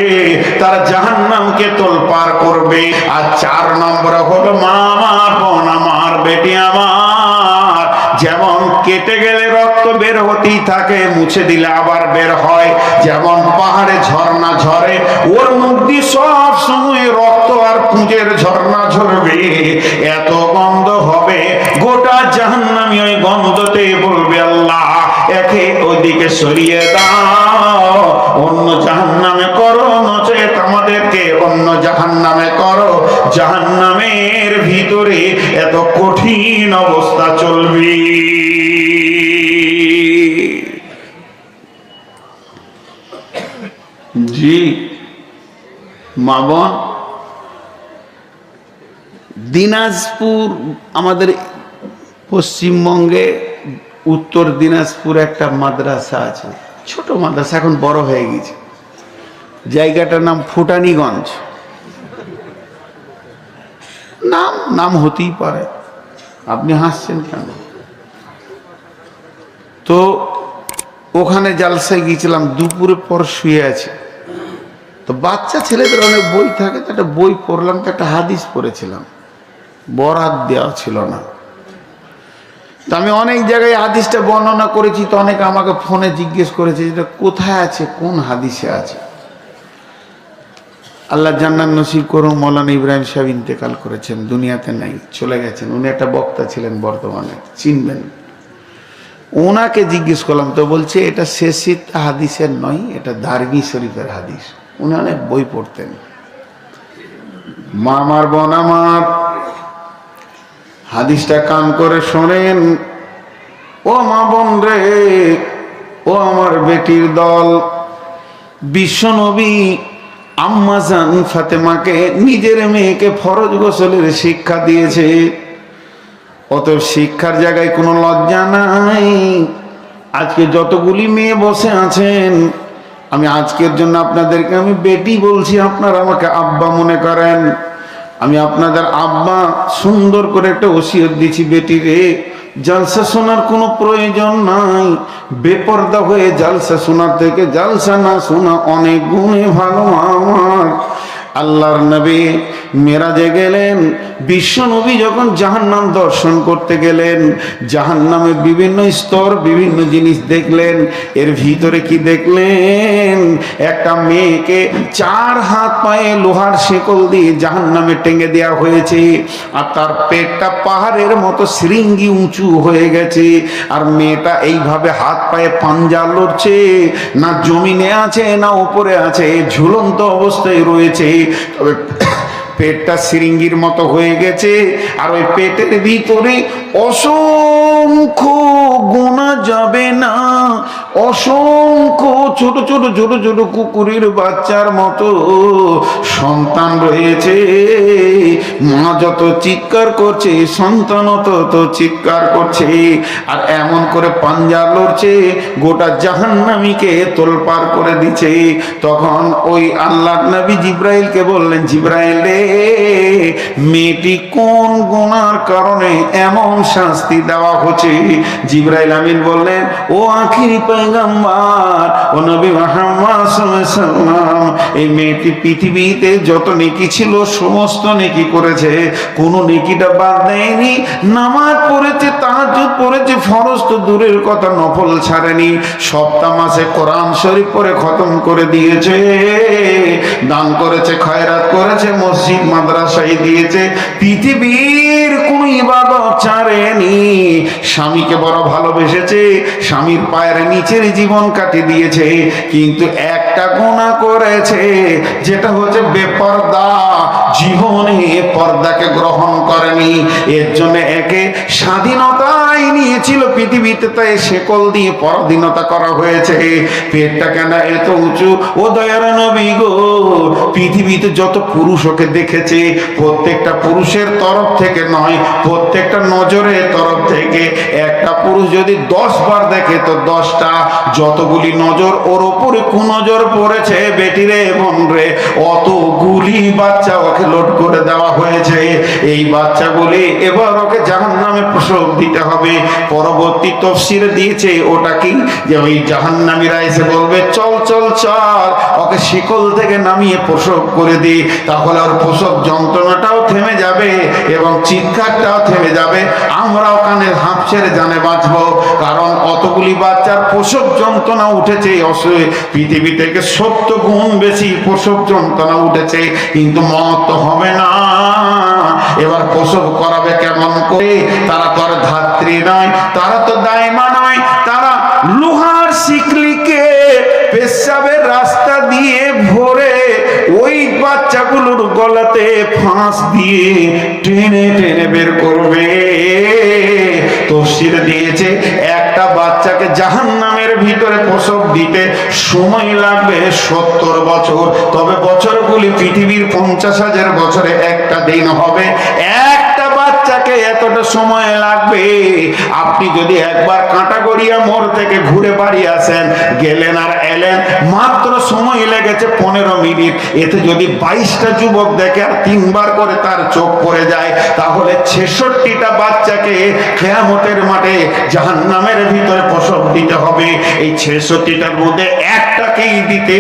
তারা জাহান্নামকে তোলপাড় করবে। আর 4 নম্বরে হলো মা আমার, বোন আমার, বেটি আমার, যেমন কেটে গেলে রক্ত বের হতেই থাকে, মুছে দিলে আবার বের হয়। যেমন পাহাড়ে ঝর্ণা ঝরে, ওর মুখ দিয়ে সব সময় রক্ত আর পুঁজের ঝর্ণা ঝরবে, এত গন্ধ হবে। গোটা জাহান্নামী ওই গন্ধতে বলবে, আল্লাহ একে ওইদিকে সরিয়ে দাও, অন্য জাহান্নামে করো, নচেত আমাদেরকে অন্য জাহান্নামে করো। জাহান্নামের ভিতরে এত কঠিন অবস্থা চলবে। জি মা বোন, দিনাজপুর, আমাদের পশ্চিমবঙ্গে উত্তর দিনাজপুর একটা মাদ্রাসা আছে, ছোট মাদ্রাসা, এখন বড় হয়ে গেছে। জায়গাটার নাম ফুটানীগঞ্জ। নাম হতেই পারে, আপনি হাসছেন কেন? তো ওখানে জালসায় গিয়েছিলাম, দুপুরে পর শুয়ে আছে। তো বাচ্চা ছেলেদের অনেক বই থাকে, তো একটা বই পড়লাম, তো একটা হাদিস পড়েছিলাম, বরাত দেওয়া ছিল না। তো আমি অনেক জায়গায় হাদিসটা বর্ণনা করেছি, তো অনেকে আমাকে ফোনে জিজ্ঞেস করেছে যেটা কোথায় আছে, কোন হাদিসে আছে। আল্লাহ জান্নাত নসিব করুন, মৌলানা ইব্রাহিম সাহেব ইন্তেকাল করেছেন, দুনিয়াতে নাই, চলে গেছেন। উনি একটা বক্তা ছিলেন, বর্তমানে চিনবেন। ওনাকে জিজ্ঞেস করলাম, তো বলছে এটা শেষিত হাদিসের নয়, এটা দারমি শরীফের হাদিস। উনি অনেক বই পড়তেন। মা আমার, বোন আমার, হাদিসটা কান করে শোনেন। ও মা বোন রে, ও আমার বেটির দল, বিশ্বনবী আম্মা জান ফাতেমাকে নিজের মেয়েকে ফরজ গোসলের শিক্ষা দিয়েছে। অতএব শিক্ষার জায়গায় কোনো লজ্জা নাই। আজকে যতগুলি মেয়ে বসে আছেন, আমি আজকের জন্য আপনাদেরকে আমি বেটি বলছি, আপনারা আমাকে আব্বা মনে করেন। আমি আপনাদের আব্বা, সুন্দর করে একটা ওসিয়ত দিচ্ছি, বেটি রে, জালসা শোনার কোনো প্রয়োজন নাই। বেপর্দা হয়ে জালসা শোনার থেকে জালসা না শোনা অনেক গুণে ভালো। আমার আল্লাহর নবী মেরাজে গেলেন, বিশ্ব নবী যখন জাহান্নাম দর্শন করতে গেলেন, জাহান্নামে বিভিন্ন স্তর, বিভিন্ন জিনিস দেখলেন। এর ভিতরে কি দেখলেন? একটা মেয়েকে 4 হাত পায়ে লোহার শেকল দিয়ে জাহান্নামে টেঙে দেওয়া হয়েছে, আর তার পেটটা পাহাড়ের মতো শৃঙ্গি উঁচু হয়ে গেছে। আর মেয়েটা এইভাবে হাত পায়ে পাঞ্জা লড়ছে, না জমিনে আছে না উপরে আছে, ঝুলন্ত অবস্থায় রয়েছে। তবে পেটটা শৃঙ্গির মতো হয়ে গেছে, আর ওই পেটের ভিতরে অসংখ্য অসংখ্য গোনা যাবে না, অসংখ্য ছোট ছোট ছোট ছোট কুকুরের বাচ্চার মতো সন্তান রয়েছে। মা যত চিৎকার করছে সন্তান তত চিৎকার করছে, আর এমন করে পাঞ্জা লড়ছে গোটা জাহান্নামীকে তোলপাড় করে দিচ্ছে। তখন ওই আল্লাহর নবী জিব্রাইলকে বললেন, জিব্রাইল রে, মেয়েটি কোন গুনার কারণে এমন শাস্তি দেওয়া হচ্ছে? জিব্রাইল আমিন বললেন, ও আখিরি পয়গম্বর, ও নবী মুহাম্মদ সাল্লাল্লাহু আলাইহি ওয়াসাল্লাম, এই মেয়েটি পৃথিবীতে যত নেকি ছিল সমস্ত নেকি করেছে, কোনো নেকিটা বাদ দেয়নি। নামাজ পড়েছে, তাহাজ্জুদ পড়েছে, ফরজ তো দূরের কথা নফল ছাড়েনি, সপ্তাহ মাসে কোরআন শরীফ পড়ে খতম করে দিয়েছে, দান করেছে, খয়রাত করেছে, মসজিদ মাদ্রাসায় দিয়েছে, পৃথিবীর কোন ইবাদত ছাড়েনি। স্বামীকে বড় ভালোবেসেছে, স্বামীর পায়ের নিচের জীবন কাটিয়ে দিয়েছে, কিন্তু একটা গুনাহ করেছে, যেটা হচ্ছে বেপরদা, জীবনে পর্দাকে গ্রহণ করেনি। এর জন্য একে স্বাধীনতাই নিয়েছিল পৃথিবীতে, তাই শেকল দিয়ে পরাধীনতা করা হয়েছে। পেটটা কেন এত উঁচু? ও দয়ার নবী গো, পৃথিবীতে যত পুরুষ ওকে দেখেছে, প্রত্যেকটা পুরুষের তরফ থেকে নয়, প্রত্যেকটা নজরের তরফ থেকে। একটা পুরুষ যদি 10 বার দেখে তো 10টা, যতগুলি নজর ওর উপরে কুনজর পড়েছে বেটিরে বোন রে, অতগুলি বাচ্চা ওকে লোড করে দেওয়া হয়েছে। এই বাচ্চাগুলি এবার ওকে জাহান্নামে প্রসব দিতে হবে। পরবর্তী তাফসীরে দিয়েছে ওটা কি, যে ওই জাহান্নামীরা এসে বলবে, চল চল চল, ওকে শিকল থেকে নামিয়ে প্রসব করে দিই, তাহলে ওর প্রসব যন্ত্রণাটাও থেমে যাবে এবং চিৎকারটাও থেমে যাবে, আমরাও কানের হাঁপ ছেড়ে জানে বাঁচবো। কারণ অতগুলি বাচ্চার প্রসব যন্ত্রণা উঠেছে, পৃথিবী থেকে 70 গুণ বেশি প্রসব যন্ত্রণা উঠেছে, কিন্তু মত তো হবে না। এবার প্রসব করাবে কেমন করে? তারা তো আর ধাত্রী নয়, তারা তো দাইমা নয়, তারা লোহার শিকলিকে পেশাবের রাস্তা দিয়ে ভরে ওই বাচ্চাগুলোর গলাতে ফাঁস দিয়ে টেনে টেনে বের করবে। তাফসীরে দিয়েছে একটা বাচ্চাকে জাহান্নামের ভিতরে প্রসব দিতে সময় লাগবে 70 বছর, তবে বছরগুলি পৃথিবীর 50,000 বছরে একটা দিন হবে। একটা বাচ্চাকে এতটা সময় লাগবে। আপনি যদি একবার কাঁটাগড়িয়া মোড় থেকে ঘুরে বাড়ি আসেন, গেলেন আর এলেন, মাত্র সময় লেগেছে 15 মিনিট। এতে যদি 22টা যুবক দেখে আর 3 বার করে তার চোখ পড়ে যায়, তাহলে 66টা বাচ্চাকে কিয়ামতের মাঠে জাহান্নামের ভিতরে প্রসব দিতে হবে। এই 66টার মধ্যে একটাকেই দিতে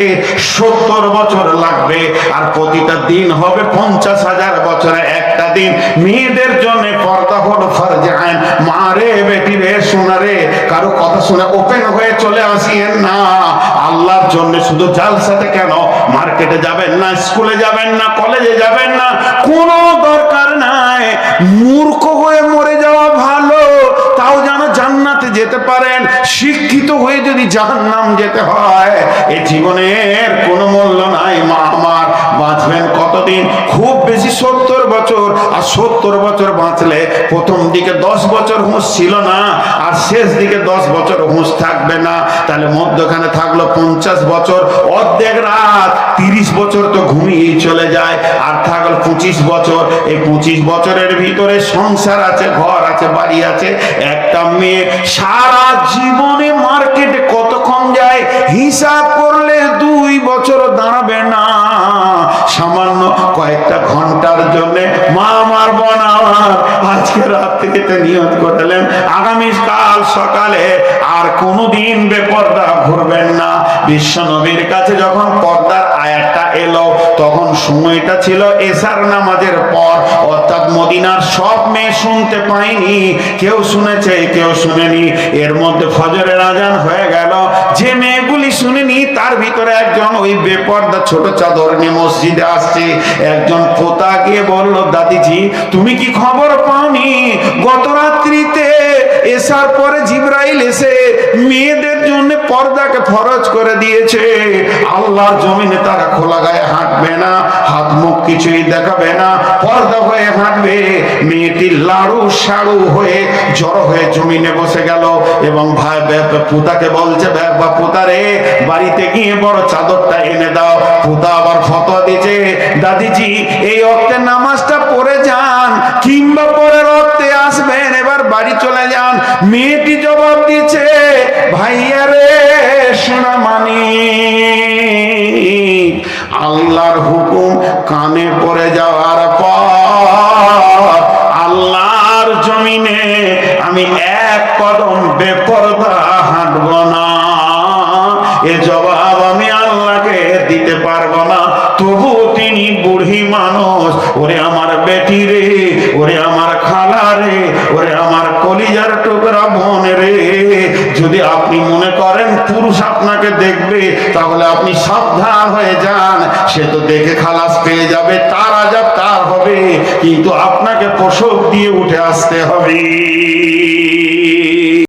70 বছর লাগবে, আর প্রতিটা দিন হবে 50,000 বছরে একটা দিন। মেয়েদের জন্য পর্দা হলো ফরজে আইন। মারে বেটি রে, শোনা রে, কারো কথা শুনে ওপেন হয়ে চলে আসিয়েন না। আল্লাহর জন্য শুধু জালসাতে কেন, মার্কেটে যাবেন না, স্কুলে যাবেন না, কলেজে যাবেন না, কোনো দরকার নাই। মূর্খ হয়ে মরে যাওয়া ভালো, তাও যেন জান্নাতে যেতে পারেন। শিক্ষিত হয়ে যদি জাহান্নাম যেতে হয়, এই জীবনের কোনো মূল্য নাই। মা আমার, বাঁচবেন কতদিন? খুব বেশি 70 বছর। আর 70 বছর বাঁচলে প্রথম দিকে 10 বছর হুঁশ ছিল না, আর শেষ দিকে 10 বছর হুঁশ থাকবে না। তাহলে মধ্যখানে থাকলো 50 বছর, অর্ধেক রাত 30 বছর তো ঘুমিয়েই চলে যায়, আর থাকলো 25 বছর। এই 25 বছরের ভিতরে সংসার আছে, ঘর আছে, বাড়ি আছে। একটা মেয়ে সারা জীবনে মার্কেটে কতক্ষণ যায় হিসাব করলে 2 বছর দাঁড়াবে না। সামান্য কয়েকটা ঘন্টার জন্য মা আমার, বোন আমার, আজকে রাত থেকে নিয়ত করলেন আগামীকাল সকালে আর কোনোদিন বেপর্দা ঘুরবেন না। বিশ্ব নবীর কাছে যখন পর্দার আয়াতটা এলো, তখন সময়টা ছিল এশার নামাজের পর, অর্থাৎ মদিনার সব মেয়ে শুনতে পায়নি। কেউ শুনেছে, কেউ শুনেনি। এর মধ্যে ফজরের আজান হয়ে গেল। যে মেয়েগুলি শুনেনি তার ভিতরে একজন ওই বেপর্দা ছোট চাদর নিয়ে মসজিদে আসছে। একজন পোতা গিয়ে বলল, দাদিজি তুমি কি খবর পাওনি? গত রাত্রিতে এসার পরে জিবরাইল এসে মেয়েদের জন্য পর্দাকে ফরজ করে দিয়েছে। আল্লাহর জমিনে তারা খোলা গায়ে হাঁটবে না, হাত মুখ কিছুই দেখাবে না, পর্দা হয়ে হাঁটবে। মেয়েটি লাড়ু সাড়ু হয়ে জড়ো হয়ে জমিনে বসে গেল এবং ভাই পুতাকে বলছে, পুতারে বাড়িতে গিয়ে বড় চাদরটা এনে দাও। পুতা আবার ফতোয়া দিচ্ছে, দাদিজি এই অক্তে নামাজটা পড়ে যান কিংবা পরের অক্তে আসবেন, এবার বাড়ি চলে যান। মেয়েটি জবাব দিচ্ছে, ভাইয়া রে সোনা মানি, আল্লাহর হুকুম কানে পড়ে যাওয়ার পর আল্লাহর জমিনে আমি এক কদম বেপরদা হাঁটব না। এ জবাব আমি আল্লাহকে দিতে পারবো না। তবু তিনি বুড়ি মানুষ, ওরে আমার বেটি রে, ওরে আমার খালা রে, ওরে আমার কলিজার টুকরা বোন রে, যদি আপনি মনে করেন পুরুষ আপনাকে দেখবে তাহলে আপনি সাবধান হয়ে যান। সে তো দেখে খালাস পেয়ে যাবে, তার আযাব তার হবে, কিন্তু আপনাকে প্রসব দিয়ে উঠে আসতে হবে।